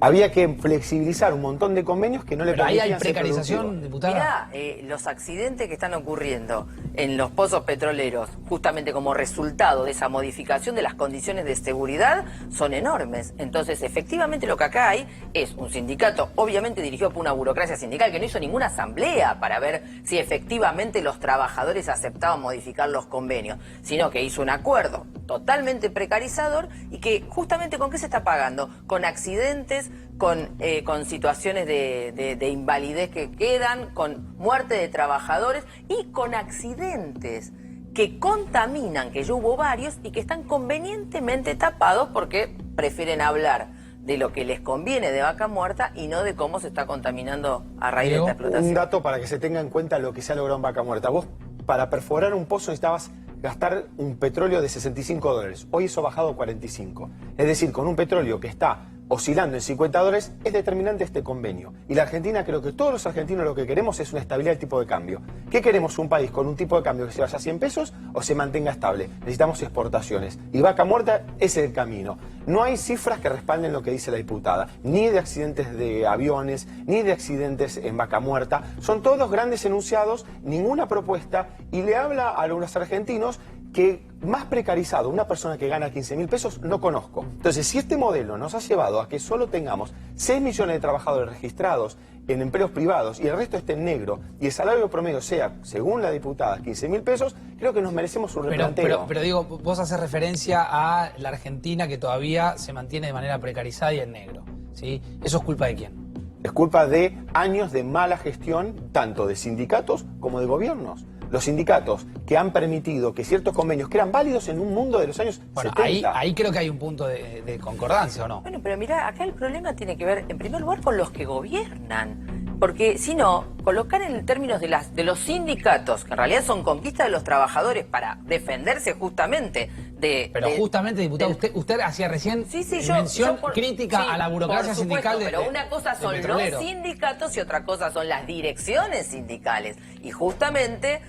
S3: Había que flexibilizar un montón de convenios que no le permitían.
S1: Ahí hay precarización, diputada.
S4: Mirá, los accidentes que están ocurriendo en los pozos petroleros, justamente como resultado de esa modificación de las condiciones de seguridad, son enormes. Entonces, efectivamente, lo que acá hay es un sindicato, obviamente dirigido por una burocracia sindical que no hizo ninguna asamblea para ver si efectivamente los trabajadores aceptaban modificar los convenios, sino que hizo un acuerdo totalmente precarizador y que justamente ¿con qué se está pagando? Con accidentes, con situaciones de invalidez que quedan, con muerte de trabajadores y con accidentes que contaminan, que ya hubo varios y que están convenientemente tapados porque prefieren hablar de lo que les conviene de Vaca Muerta y no de cómo se está contaminando a raíz de esta explotación.
S3: Un dato para que se tenga en cuenta lo que se ha logrado en Vaca Muerta. Vos, para perforar un pozo necesitabas gastar un petróleo de $65. Hoy eso ha bajado a 45. Es decir, con un petróleo que está oscilando en $50 es determinante este convenio. Y la Argentina, creo que todos los argentinos lo que queremos es una estabilidad del tipo de cambio. ¿Qué queremos? ¿Un país con un tipo de cambio que se vaya a 100 pesos o se mantenga estable? Necesitamos exportaciones. Y Vaca Muerta es el camino. No hay cifras que respalden lo que dice la diputada. Ni de accidentes de aviones, ni de accidentes en Vaca Muerta. Son todos grandes enunciados, ninguna propuesta. Y le habla a los argentinos que más precarizado, una persona que gana 15.000 pesos, no conozco. Entonces, si este modelo nos ha llevado a que solo tengamos 6 millones de trabajadores registrados en empleos privados y el resto esté en negro y el salario promedio sea, según la diputada, 15.000 pesos, creo que nos merecemos un replanteo.
S1: Pero digo, vos haces referencia a la Argentina que todavía se mantiene de manera precarizada y en negro, ¿sí? ¿Eso es culpa de quién?
S3: Es culpa de años de mala gestión, tanto de sindicatos como de gobiernos. Los sindicatos que han permitido que ciertos convenios que eran válidos en un mundo de los años 70...
S1: Ahí creo que hay un punto de concordancia, ¿o no?
S4: Bueno, pero mira, acá el problema tiene que ver, en primer lugar, con los que gobiernan. Porque si no, colocar en términos de los sindicatos, que en realidad son conquistas de los trabajadores para defenderse justamente de...
S1: Pero justamente, diputado, usted hacía recién mención crítica a la burocracia sindical de
S4: pero una cosa son los sindicatos y otra cosa son las direcciones sindicales. Y justamente...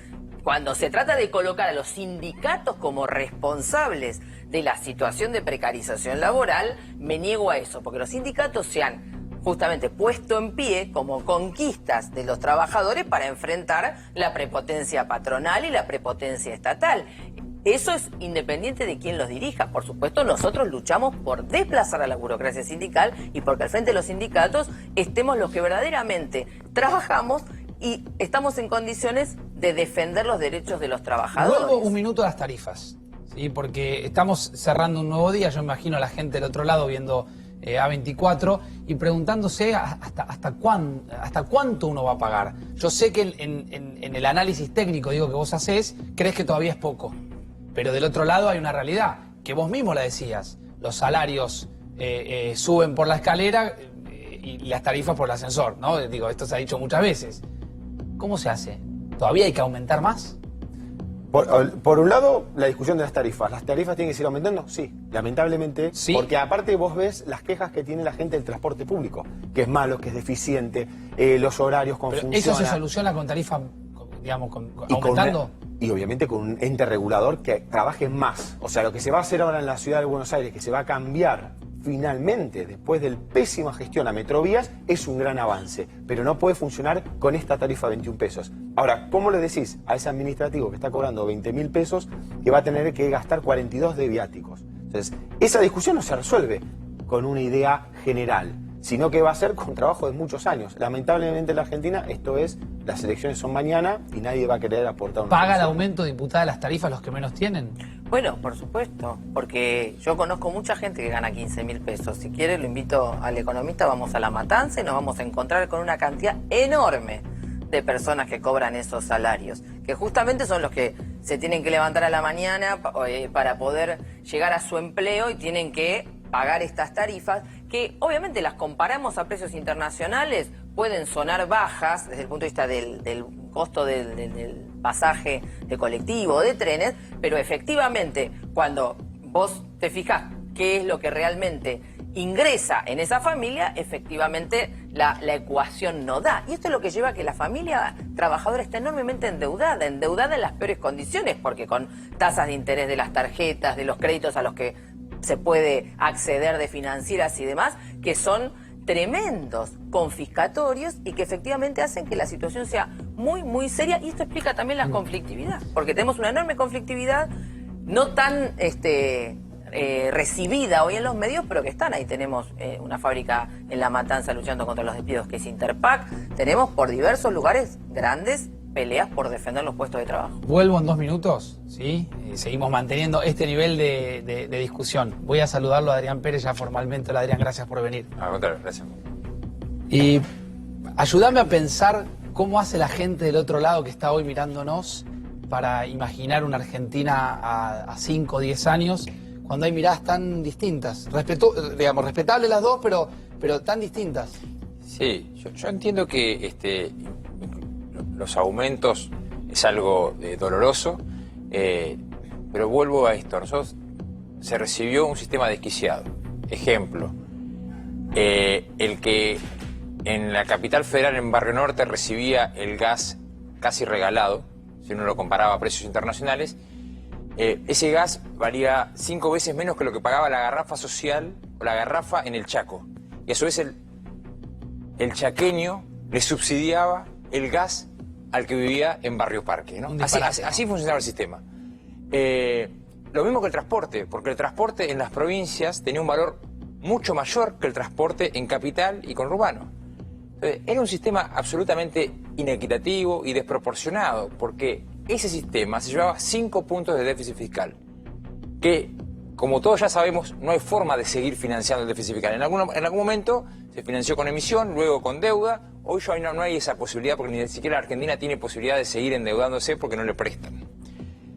S4: cuando se trata de colocar a los sindicatos como responsables de la situación de precarización laboral, me niego a eso, porque los sindicatos se han justamente puesto en pie como conquistas de los trabajadores para enfrentar la prepotencia patronal y la prepotencia estatal. Eso es independiente de quién los dirija. Por supuesto, nosotros luchamos por desplazar a la burocracia sindical y porque al frente de los sindicatos estemos los que verdaderamente trabajamos y estamos en condiciones de defender los derechos de los trabajadores.
S1: Luego un minuto a las tarifas, ¿sí? Porque estamos cerrando un nuevo día, yo imagino a la gente del otro lado viendo A24 y preguntándose hasta cuánto uno va a pagar. Yo sé que en el análisis técnico, digo, que vos hacés, crees que todavía es poco, pero del otro lado hay una realidad, que vos mismo la decías, los salarios suben por la escalera y las tarifas por el ascensor, ¿no? Digo, esto se ha dicho muchas veces. ¿Cómo se hace? ¿Todavía hay que aumentar más?
S3: Por un lado, la discusión de las tarifas. ¿Las tarifas tienen que seguir aumentando? Sí, lamentablemente. Sí. Porque aparte vos ves las quejas que tiene la gente del transporte público, que es malo, que es deficiente, los horarios confusionan.
S1: ¿Eso se soluciona con tarifa, digamos, aumentando?
S3: Y obviamente con un ente regulador que trabaje más. O sea, lo que se va a hacer ahora en la ciudad de Buenos Aires, que se va a cambiar finalmente, después de pésima gestión a Metrovías, es un gran avance, pero no puede funcionar con esta tarifa de 21 pesos. Ahora, ¿cómo le decís a ese administrativo que está cobrando 20.000 pesos que va a tener que gastar 42 de viáticos? Entonces, esa discusión no se resuelve con una idea general, sino que va a ser con trabajo de muchos años. Lamentablemente en la Argentina esto es, las elecciones son mañana y nadie va a querer aportar una
S1: ¿Paga
S3: solución.
S1: el aumento, diputada, de las tarifas los que menos tienen?
S4: Bueno, por supuesto, porque yo conozco mucha gente que gana 15.000 pesos. Si quiere, lo invito al economista, vamos a La Matanza y nos vamos a encontrar con una cantidad enorme de personas que cobran esos salarios, que justamente son los que se tienen que levantar a la mañana para poder llegar a su empleo y tienen que pagar estas tarifas, que obviamente las comparamos a precios internacionales, pueden sonar bajas desde el punto de vista del costo del pasaje de colectivo o de trenes, pero efectivamente cuando vos te fijas qué es lo que realmente ingresa en esa familia, efectivamente la ecuación no da. Y esto es lo que lleva a que la familia trabajadora esté enormemente endeudada en las peores condiciones, porque con tasas de interés de las tarjetas, de los créditos a los que se puede acceder de financieras y demás, que son tremendos, confiscatorios y que efectivamente hacen que la situación sea muy, muy seria. Y esto explica también la conflictividad, porque tenemos una enorme conflictividad, no tan recibida hoy en los medios, pero que están. Ahí tenemos una fábrica en La Matanza luchando contra los despidos, que es Interpac. Tenemos por diversos lugares grandes peleas por defender los puestos de trabajo.
S1: Vuelvo en 2 minutos, ¿sí? Seguimos manteniendo este nivel de discusión. Voy a saludarlo a Adrián Pérez ya formalmente. Hola, Adrián, gracias por venir.
S5: Al contrario, gracias.
S1: Y ayúdame a pensar cómo hace la gente del otro lado que está hoy mirándonos para imaginar una Argentina a 5 o 10 años cuando hay miradas tan distintas? Respetables las dos, pero tan distintas.
S5: Sí, yo entiendo que los aumentos es algo doloroso, pero vuelvo a esto. Se recibió un sistema desquiciado. Ejemplo, el que en la capital federal, en Barrio Norte, recibía el gas casi regalado, si uno lo comparaba a precios internacionales, ese gas valía 5 veces menos que lo que pagaba la garrafa social o la garrafa en el Chaco. Y a su vez el chaqueño le subsidiaba el gas al que vivía en Barrio Parque, ¿no? Así funcionaba el sistema. Lo mismo que el transporte, porque el transporte en las provincias tenía un valor mucho mayor que el transporte en capital y conurbano. Entonces, era un sistema absolutamente inequitativo y desproporcionado, porque ese sistema se llevaba 5 puntos de déficit fiscal, que, como todos ya sabemos, no hay forma de seguir financiando el déficit fiscal. En algún momento se financió con emisión, luego con deuda. Hoy ya no hay esa posibilidad, porque ni siquiera la Argentina tiene posibilidad de seguir endeudándose porque no le prestan.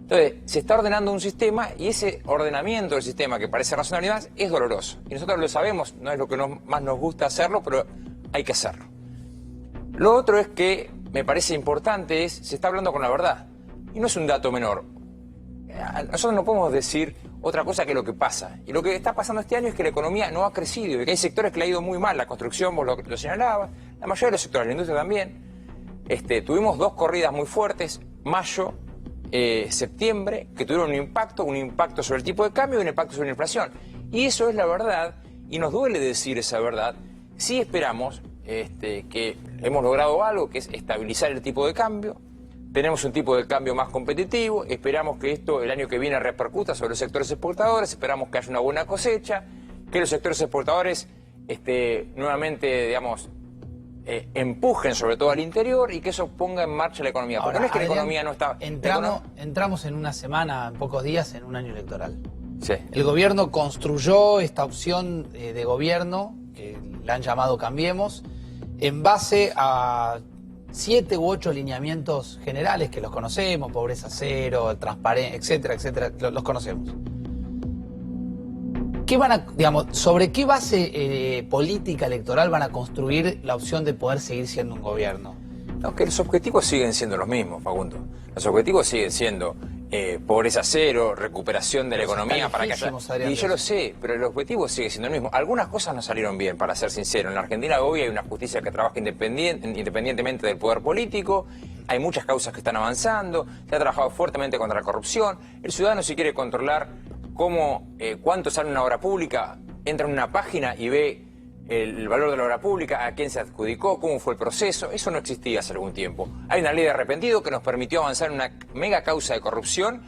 S5: Entonces, se está ordenando un sistema, y ese ordenamiento del sistema, que parece razonable y más, es doloroso. Y nosotros lo sabemos, no es lo que más nos gusta hacerlo, pero hay que hacerlo. Lo otro es que me parece importante, se está hablando con la verdad. Y no es un dato menor. Nosotros no podemos decir otra cosa que lo que pasa. Y lo que está pasando este año es que la economía no ha crecido, y que hay sectores que le ha ido muy mal. La construcción, vos lo señalabas, la mayoría de los sectores, la industria también. Tuvimos 2 corridas muy fuertes, mayo, septiembre, que tuvieron un impacto sobre el tipo de cambio y un impacto sobre la inflación. Y eso es la verdad, y nos duele decir esa verdad. Sí esperamos que hemos logrado algo, que es estabilizar el tipo de cambio. Tenemos un tipo de cambio más competitivo, esperamos que esto el año que viene repercuta sobre los sectores exportadores, esperamos que haya una buena cosecha, que los sectores exportadores nuevamente, digamos, empujen sobre todo al interior, y que eso ponga en marcha la economía. Porque
S1: Ahora,
S5: no es que
S1: Adrián,
S5: la economía no está...
S1: Entramos en una semana, en pocos días, en un año electoral.
S5: Sí.
S1: El gobierno construyó esta opción de gobierno, que la han llamado Cambiemos, en base a 7 u 8 lineamientos generales que los conocemos: pobreza cero, transparencia, etcétera, etcétera, los conocemos. ¿Qué van sobre qué base política electoral van a construir la opción de poder seguir siendo un gobierno?
S5: No, que los objetivos siguen siendo los mismos, Facundo. Los objetivos siguen siendo pobreza cero, recuperación de la economía para que haya... Y yo lo sé, pero el objetivo sigue siendo el mismo. Algunas cosas no salieron bien, para ser sincero. En la Argentina hoy hay una justicia que trabaja independientemente del poder político. Hay muchas causas que están avanzando. Se ha trabajado fuertemente contra la corrupción. El ciudadano, si quiere controlar cuánto sale una obra pública, entra en una página y ve el valor de la obra pública, a quién se adjudicó, cómo fue el proceso. Eso no existía hace algún tiempo. Hay una ley de arrepentido que nos permitió avanzar en una mega causa de corrupción,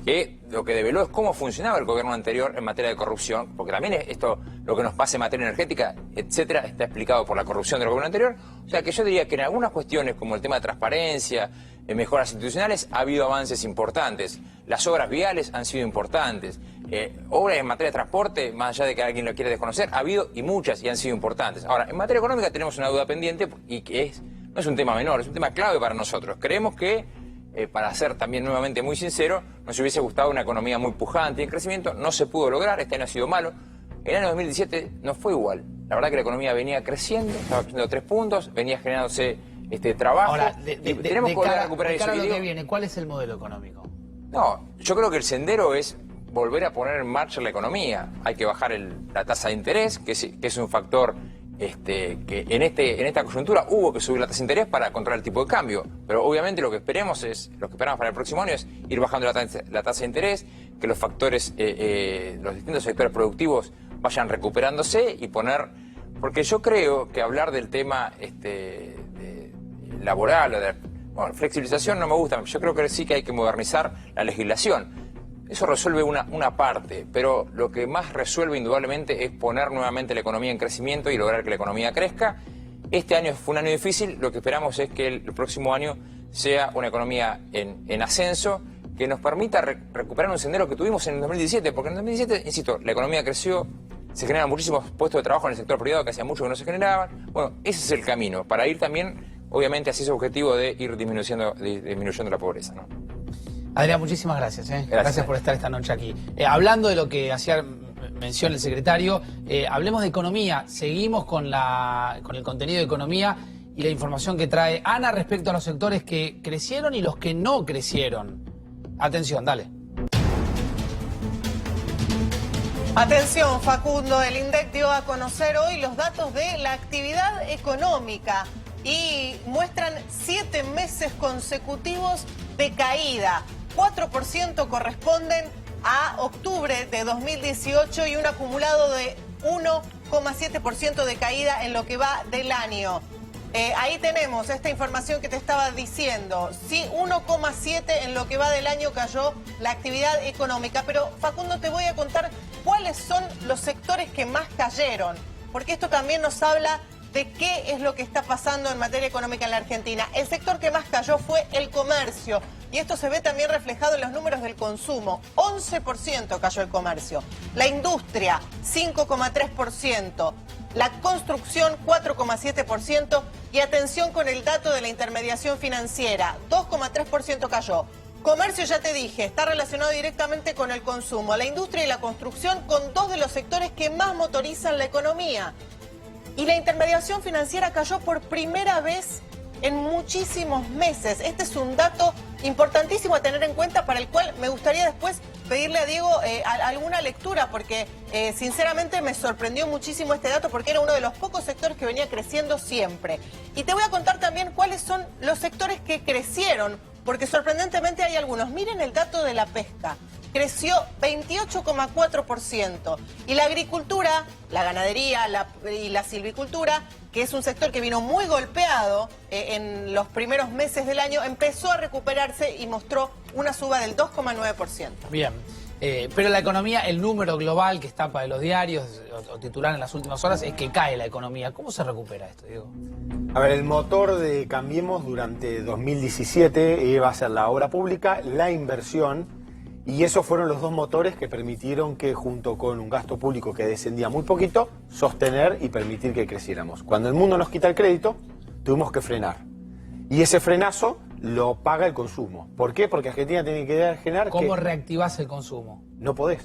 S5: que lo que develó es cómo funcionaba el gobierno anterior en materia de corrupción, porque también esto, lo que nos pasa en materia energética, etcétera, está explicado por la corrupción del gobierno anterior. O sea que yo diría que en algunas cuestiones, como el tema de transparencia, mejoras institucionales, ha habido avances importantes. Las obras viales han sido importantes. Obras en materia de transporte, más allá de que alguien lo quiera desconocer, ha habido y muchas, y han sido importantes. Ahora, en materia económica tenemos una duda pendiente, y que no es un tema menor, es un tema clave para nosotros. Creemos que, para ser también nuevamente muy sincero, nos hubiese gustado una economía muy pujante y en crecimiento. No se pudo lograr, este año ha sido malo. El año 2017 no fue igual. La verdad que la economía venía creciendo, estaba creciendo 3 puntos, venía generándose trabajo.
S1: Ahora,
S5: tenemos que volver a recuperar eso.
S1: Lo que viene, ¿cuál es el modelo económico?
S5: No, yo creo que el sendero es volver a poner en marcha la economía. Hay que bajar la tasa de interés, que es un factor que en esta coyuntura hubo que subir la tasa de interés para controlar el tipo de cambio. Pero obviamente lo que esperamos para el próximo año es ir bajando la tasa de interés, que los factores, los distintos sectores productivos vayan recuperándose y porque yo creo que hablar del tema laboral o de flexibilización no me gusta. Yo creo que sí que hay que modernizar la legislación. Eso resuelve una parte, pero lo que más resuelve indudablemente es poner nuevamente la economía en crecimiento y lograr que la economía crezca. Este año fue un año difícil, lo que esperamos es que el próximo año sea una economía en ascenso, que nos permita recuperar un sendero que tuvimos en el 2017, porque en el 2017, insisto, la economía creció, se generan muchísimos puestos de trabajo en el sector privado que hacía mucho que no se generaban. Bueno, ese es el camino, para ir también, obviamente, hacia ese objetivo de ir disminuyendo la pobreza, ¿no?
S1: Adrián, muchísimas gracias. Gracias por estar esta noche aquí. Hablando de lo que hacía mención el secretario, hablemos de economía. Seguimos con el contenido de economía y la información que trae Ana respecto a los sectores que crecieron y los que no crecieron. Atención, dale.
S2: Atención, Facundo, el INDEC dio a conocer hoy los datos de la actividad económica y muestran 7 meses consecutivos de caída. 4% corresponden a octubre de 2018 y un acumulado de 1,7% de caída en lo que va del año. Ahí tenemos esta información que te estaba diciendo. Sí, 1,7 en lo que va del año cayó la actividad económica. Pero, Facundo, te voy a contar cuáles son los sectores que más cayeron, porque esto también nos habla de qué es lo que está pasando en materia económica en la Argentina. El sector que más cayó fue el comercio, y esto se ve también reflejado en los números del consumo. 11% cayó el comercio. La industria, 5,3%. La construcción, 4,7%. Y atención con el dato de la intermediación financiera, 2,3% cayó. Comercio, ya te dije, está relacionado directamente con el consumo. La industria y la construcción con dos de los sectores que más motorizan la economía. Y la intermediación financiera cayó por primera vez en muchísimos meses. Este es un dato importantísimo a tener en cuenta, para el cual me gustaría después pedirle a Diego alguna lectura, porque sinceramente me sorprendió muchísimo este dato, porque era uno de los pocos sectores que venía creciendo siempre. Y te voy a contar también cuáles son los sectores que crecieron, porque sorprendentemente hay algunos. Miren el dato de la pesca. Creció 28,4%. Y la agricultura, la ganadería y la silvicultura, que es un sector que vino muy golpeado en los primeros meses del año, empezó a recuperarse y mostró una suba del 2,9%.
S1: Bien. Pero la economía, el número global que está para los diarios o titular en las últimas horas es que cae la economía. ¿Cómo se recupera esto, Diego?
S3: A ver, el motor de Cambiemos durante 2017 iba a ser la obra pública, la inversión, y esos fueron los dos motores que permitieron que, junto con un gasto público que descendía muy poquito, sostener y permitir que creciéramos. Cuando el mundo nos quita el crédito, tuvimos que frenar. Y ese frenazo lo paga el consumo. ¿Por qué? Porque Argentina tiene que generar...
S1: ¿Cómo reactivás el consumo?
S3: No podés.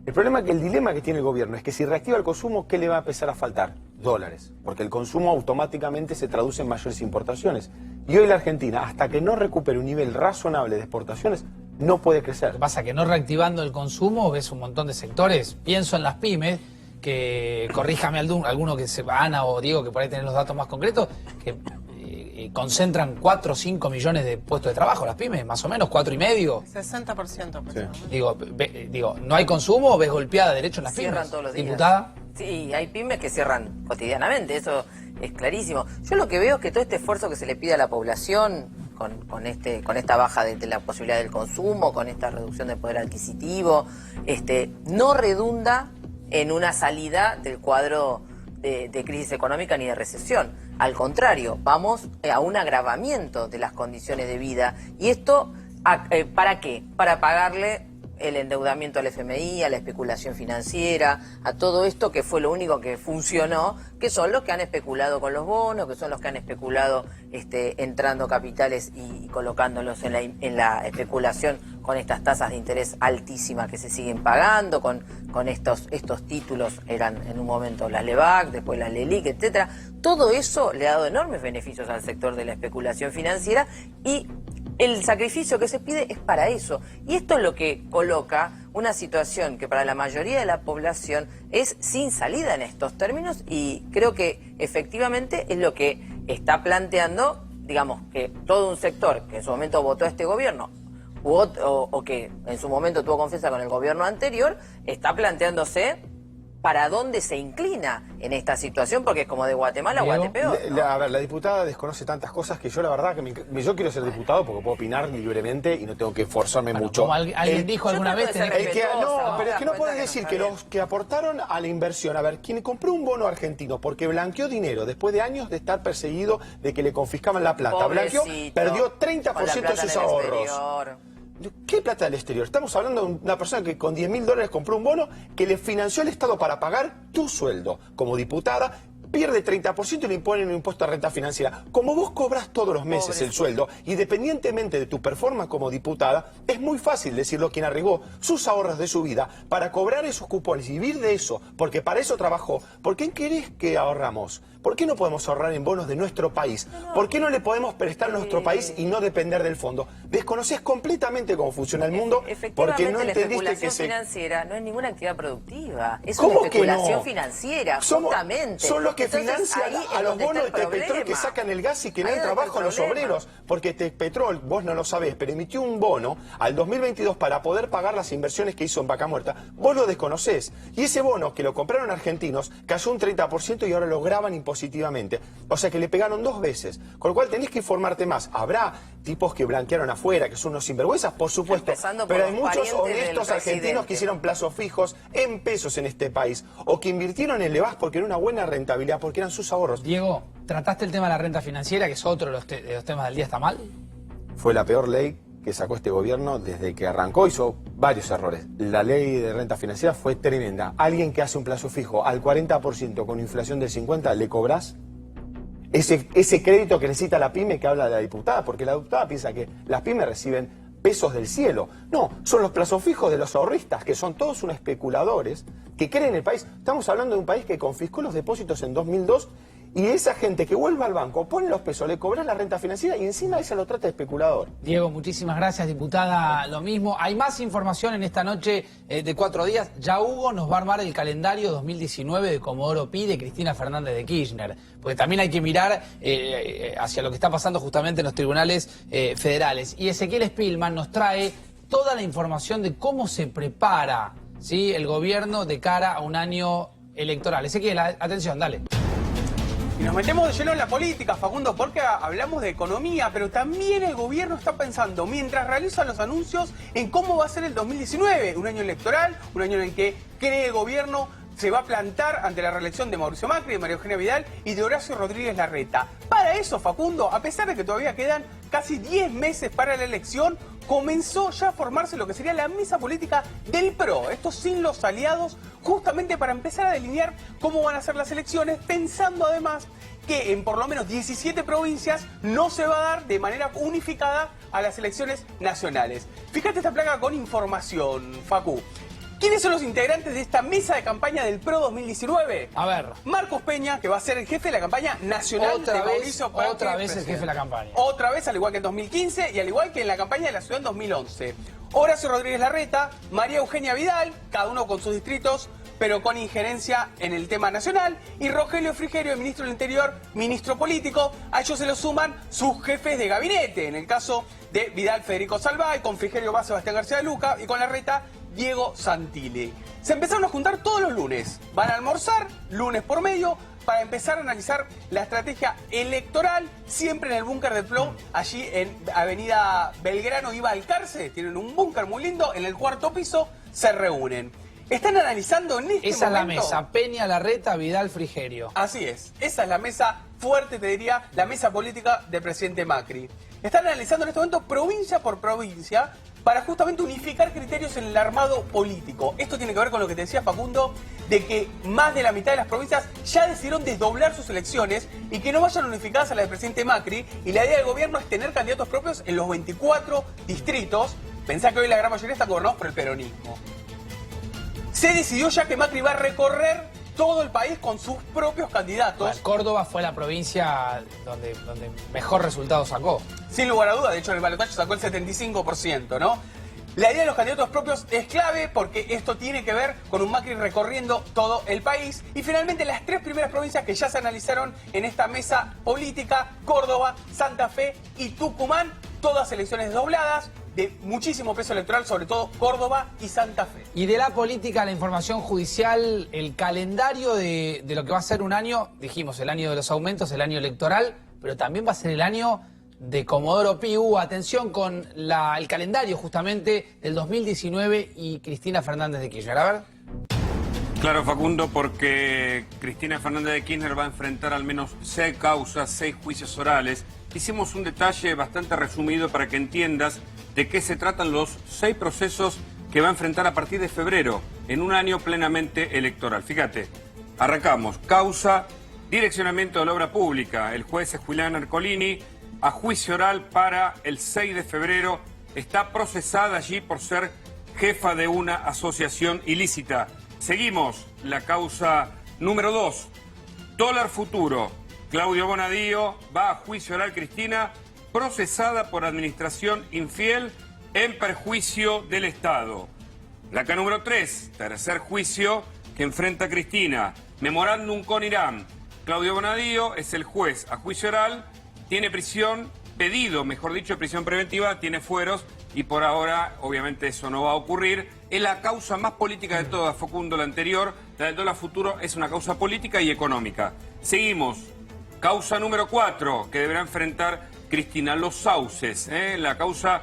S3: El problema, el dilema que tiene el gobierno es que si reactiva el consumo, ¿qué le va a empezar a faltar? Dólares. Porque el consumo automáticamente se traduce en mayores importaciones. Y hoy la Argentina, hasta que no recupere un nivel razonable de exportaciones, no puede crecer.
S1: Lo que pasa es que no reactivando el consumo ves un montón de sectores. Pienso en las pymes, que corríjame alguno que sepa, Ana o Diego, que por ahí tienen los datos más concretos, que concentran 4 o 5 millones de puestos de trabajo las pymes, más o menos, 4,5.
S2: 60%.
S3: Sí.
S1: Digo, ¿no hay consumo o ves golpeada derecho en las pymes?
S4: Cierran todos los días.
S1: ¿Diputada?
S4: Sí, hay pymes que cierran cotidianamente, eso es clarísimo. Yo lo que veo es que todo este esfuerzo que se le pide a la población con esta baja de la posibilidad del consumo, con esta reducción del poder adquisitivo, no redunda en una salida del cuadro de crisis económica ni de recesión. Al contrario, vamos a un agravamiento de las condiciones de vida. ¿Y esto para qué? Para pagarle el endeudamiento al FMI, a la especulación financiera, a todo esto que fue lo único que funcionó, que son los que han especulado con los bonos, que son los que han especulado entrando capitales y colocándolos en la especulación con estas tasas de interés altísimas que se siguen pagando, con estos títulos, eran en un momento las LEVAC, después las LELIC, etcétera. Todo eso le ha dado enormes beneficios al sector de la especulación financiera y el sacrificio que se pide es para eso. Y esto es lo que coloca una situación que para la mayoría de la población es sin salida en estos términos, y creo que efectivamente es lo que está planteando, digamos, que todo un sector que en su momento votó a este gobierno o que en su momento tuvo confianza con el gobierno anterior, está planteándose para dónde se inclina en esta situación, porque es como de Guatemala a Guatepeor, ¿no?
S3: A ver, la diputada desconoce tantas cosas que yo la verdad que yo quiero ser diputado porque puedo opinar libremente y no tengo que esforzarme mucho.
S1: Como alguien dijo alguna vez,
S3: Pero es que no puedes decir que los que aportaron a la inversión, a ver, quien compró un bono argentino porque blanqueó dinero después de años de estar perseguido de que le confiscaban la plata, blanqueó, perdió 30% de sus ahorros. ¿Qué plata del exterior? Estamos hablando de una persona que con $10.000 compró un bono que le financió el Estado para pagar tu sueldo como diputada, pierde 30% y le imponen un impuesto a renta financiera. Como vos cobras todos los meses el sueldo, independientemente de tu performance como diputada, es muy fácil decirlo quien arriesgó sus ahorros de su vida para cobrar esos cupones y vivir de eso, porque para eso trabajó. ¿Por qué querés que ahorramos? ¿Por qué no podemos ahorrar en bonos de nuestro país? ¿Por qué no le podemos prestar a nuestro país y no depender del fondo? Desconocés completamente cómo funciona el mundo porque no entendiste que se...
S4: financiera no es ninguna actividad productiva, es
S3: ¿Cómo
S4: una
S3: que no?
S4: especulación financiera, justamente.
S3: Son los que
S4: Entonces,
S3: financian
S4: ahí es
S3: a los
S4: donde
S3: bonos de
S4: está el
S3: Tecpetrol que
S4: problema.
S3: sacan el gas y que no
S4: Ahí
S3: hay
S4: es donde
S3: trabajo a los
S4: está el problema.
S3: obreros. Porque Tecpetrol, vos no lo sabés, pero emitió un bono al 2022 para poder pagar las inversiones que hizo en Vaca Muerta. Vos lo desconocés. Y ese bono que lo compraron argentinos cayó un 30% y ahora lo graban impositivamente. O sea que le pegaron 2 veces. Con lo cual tenés que informarte más. ¿Habrá tipos que blanquearon afuera, que son unos sinvergüenzas? Por supuesto.
S4: Empezando por
S3: Pero hay
S4: los
S3: muchos
S4: parientes del
S3: honestos argentinos
S4: presidente.
S3: que hicieron plazos fijos en pesos en este país. O que invirtieron en Levas porque era una buena rentabilidad, porque eran sus ahorros.
S1: Diego, ¿trataste el tema de la renta financiera, que es otro de los temas del día? ¿Está mal?
S3: Fue la peor ley que sacó este gobierno desde que arrancó. Hizo varios errores. La ley de renta financiera fue tremenda. Alguien que hace un plazo fijo al 40% con inflación del 50%, ¿le cobrás? Ese crédito que necesita la pyme que habla de la diputada, porque la diputada piensa que las pymes reciben pesos del cielo. No, son los plazos fijos de los ahorristas, que son todos unos especuladores que creen en el país. Estamos hablando de un país que confiscó los depósitos en 2002 y esa gente que vuelve al banco, pone los pesos, le cobra la renta financiera y encima ella lo trata de especulador.
S1: Diego, muchísimas gracias, diputada. Lo mismo. Hay más información en esta noche de 4 días. Ya Hugo nos va a armar el calendario 2019 de Comodoro Pi de Cristina Fernández de Kirchner. Porque también hay que mirar hacia lo que está pasando justamente en los tribunales federales. Y Ezequiel Spillman nos trae toda la información de cómo se prepara, ¿sí?, el gobierno de cara a un año electoral. Ezequiel, atención, dale.
S7: Y nos metemos de lleno en la política, Facundo, porque hablamos de economía, pero también el gobierno está pensando, mientras realizan los anuncios, en cómo va a ser el 2019, un año electoral, un año en el que cree el gobierno se va a plantar ante la reelección de Mauricio Macri, de María Eugenia Vidal y de Horacio Rodríguez Larreta. Para eso, Facundo, a pesar de que todavía quedan casi 10 meses para la elección, comenzó ya a formarse lo que sería la mesa política del PRO, esto sin los aliados, justamente para empezar a delinear cómo van a ser las elecciones, pensando además que en por lo menos 17 provincias no se va a dar de manera unificada a las elecciones nacionales. Fíjate esta placa con información, Facu. ¿Quiénes son los integrantes de esta mesa de campaña del PRO 2019?
S1: A ver.
S7: Marcos Peña, que va a ser el jefe de la campaña nacional de Mauricio Macri.
S1: Otra vez el jefe de la campaña.
S7: Otra vez, al igual que en 2015 y al igual que en la campaña de la ciudad en 2011. Horacio Rodríguez Larreta, María Eugenia Vidal, cada uno con sus distritos, pero con injerencia en el tema nacional. Y Rogelio Frigerio, el ministro del Interior, ministro político. A ellos se lo suman sus jefes de gabinete. En el caso de Vidal, Federico Salvay, con Frigerio va Sebastián García de Luca y con Larreta, Diego Santilli. Se empezaron a juntar todos los lunes. Van a almorzar, lunes por medio, para empezar a analizar la estrategia electoral, siempre en el búnker del PRO, allí en Avenida Belgrano y Balcarce. Tienen un búnker muy lindo, en el 4º piso se reúnen. Están analizando en este
S1: Esa es la
S7: momento...
S1: mesa, Peña, Larreta, Vidal, Frigerio.
S7: Así es, esa es la mesa fuerte, te diría, la mesa política del presidente Macri. Están analizando en este momento provincia por provincia para justamente unificar criterios en el armado político. Esto tiene que ver con lo que te decía Facundo, de que más de la mitad de las provincias ya decidieron desdoblar sus elecciones y que no vayan unificadas a la del presidente Macri. Y la idea del gobierno es tener candidatos propios en los 24 distritos. Pensá que hoy la gran mayoría están gobernados por el peronismo. Se decidió ya que Macri va a recorrer todo el país con sus propios candidatos.
S1: Bueno, Córdoba fue la provincia donde mejor resultado sacó.
S7: Sin lugar a duda, de hecho en el balotaje sacó el 75%, ¿no? La idea de los candidatos propios es clave porque esto tiene que ver con un Macri recorriendo todo el país. Y finalmente las 3 primeras provincias que ya se analizaron en esta mesa política, Córdoba, Santa Fe y Tucumán, todas elecciones dobladas, de muchísimo peso electoral, sobre todo Córdoba y Santa Fe.
S1: Y de la política a la información judicial, el calendario de lo que va a ser un año, dijimos, el año de los aumentos, el año electoral, pero también va a ser el año de Comodoro Pi. Atención con el calendario justamente del 2019 y Cristina Fernández de Kirchner. A ver.
S8: Claro, Facundo, porque Cristina Fernández de Kirchner va a enfrentar al menos 6 causas, 6 juicios orales. Hicimos un detalle bastante resumido para que entiendas de qué se tratan los 6 procesos que va a enfrentar a partir de febrero, en un año plenamente electoral. Fíjate, arrancamos. Causa direccionamiento de la obra pública. El juez es Julián Ercolini, a juicio oral para el 6 de febrero. Está procesada allí por ser jefa de una asociación ilícita. Seguimos la causa número 2. Dólar Futuro. Claudio Bonadío va a juicio oral. Cristina, procesada por administración infiel en perjuicio del Estado. Placa número 3. Tercer juicio que enfrenta Cristina. Memorándum con Irán. Claudio Bonadío es el juez a juicio oral. Tiene prisión, pedido, mejor dicho, prisión preventiva, tiene fueros y por ahora, obviamente, eso no va a ocurrir. Es la causa más política de todas, Facundo, la anterior. La del dólar futuro es una causa política y económica. Seguimos. Causa número 4 que deberá enfrentar Cristina, los sauces. La causa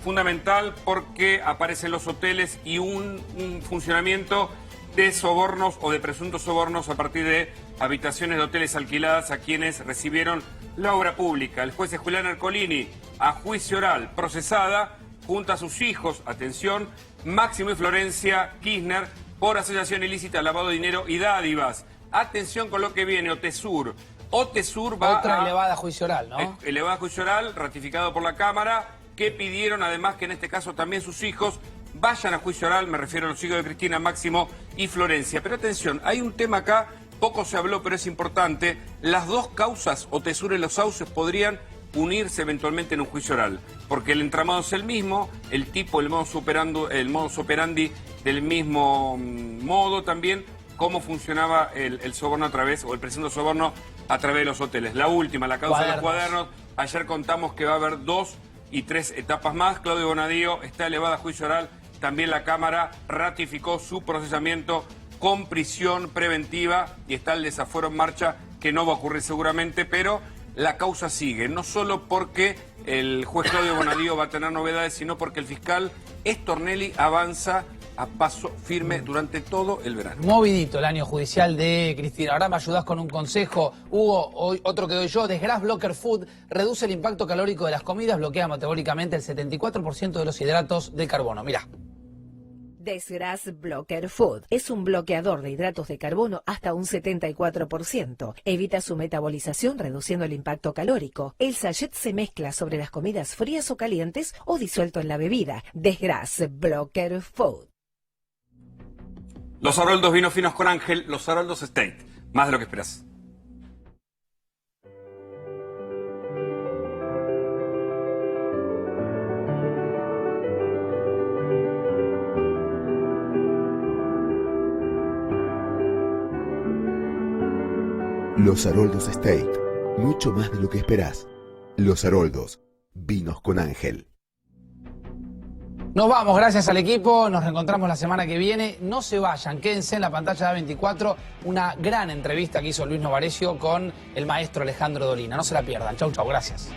S8: fundamental porque aparecen los hoteles y un funcionamiento de sobornos o de presuntos sobornos a partir de habitaciones de hoteles alquiladas a quienes recibieron la obra pública. El juez es Julián Ercolini, a juicio oral, procesada junto a sus hijos, atención, Máximo y Florencia Kirchner, por asociación ilícita, lavado de dinero y dádivas. Atención con lo que viene, Otesur. Otesur va
S1: otra elevada juicio oral, ¿no?
S8: Elevada juicio oral, ratificado por la Cámara, que pidieron además que en este caso también sus hijos vayan a juicio oral, me refiero a los hijos de Cristina, Máximo y Florencia. Pero atención, hay un tema acá, poco se habló, pero es importante. Las dos causas, Otesur y los sauces, podrían unirse eventualmente en un juicio oral, porque el entramado es el mismo, el tipo, el modus operandi del mismo modo también, cómo funcionaba el soborno a través, o el presunto soborno a través de los hoteles. La última, la causa de los cuadernos. Ayer contamos que va a haber 2 y 3 etapas más. Claudio Bonadío está elevada a juicio oral. También la Cámara ratificó su procesamiento con prisión preventiva y está el desafuero en marcha, que no va a ocurrir seguramente, pero la causa sigue. No solo porque el juez Claudio Bonadío va a tener novedades, sino porque el fiscal Stornelli avanza a paso firme durante todo el verano.
S1: Movidito el año judicial de Cristina. Ahora me ayudás con un consejo. Hugo, hoy otro que doy yo. Desgras Blocker Food reduce el impacto calórico de las comidas, bloquea metabólicamente el 74% de los hidratos de carbono. Mirá.
S9: Desgras Blocker Food es un bloqueador de hidratos de carbono hasta un 74%. Evita su metabolización reduciendo el impacto calórico. El sachet se mezcla sobre las comidas frías o calientes o disuelto en la bebida. Desgras Blocker Food.
S8: Los Haroldos vinos finos con Ángel, los Haroldos Estate. Más de lo que esperás.
S10: Los Haroldos Estate, mucho más de lo que esperás. Los Haroldos, vinos con Ángel.
S1: Nos vamos, gracias al equipo, nos reencontramos la semana que viene. No se vayan, quédense en la pantalla de A24, una gran entrevista que hizo Luis Novarecio con el maestro Alejandro Dolina. No se la pierdan, chau chau, gracias.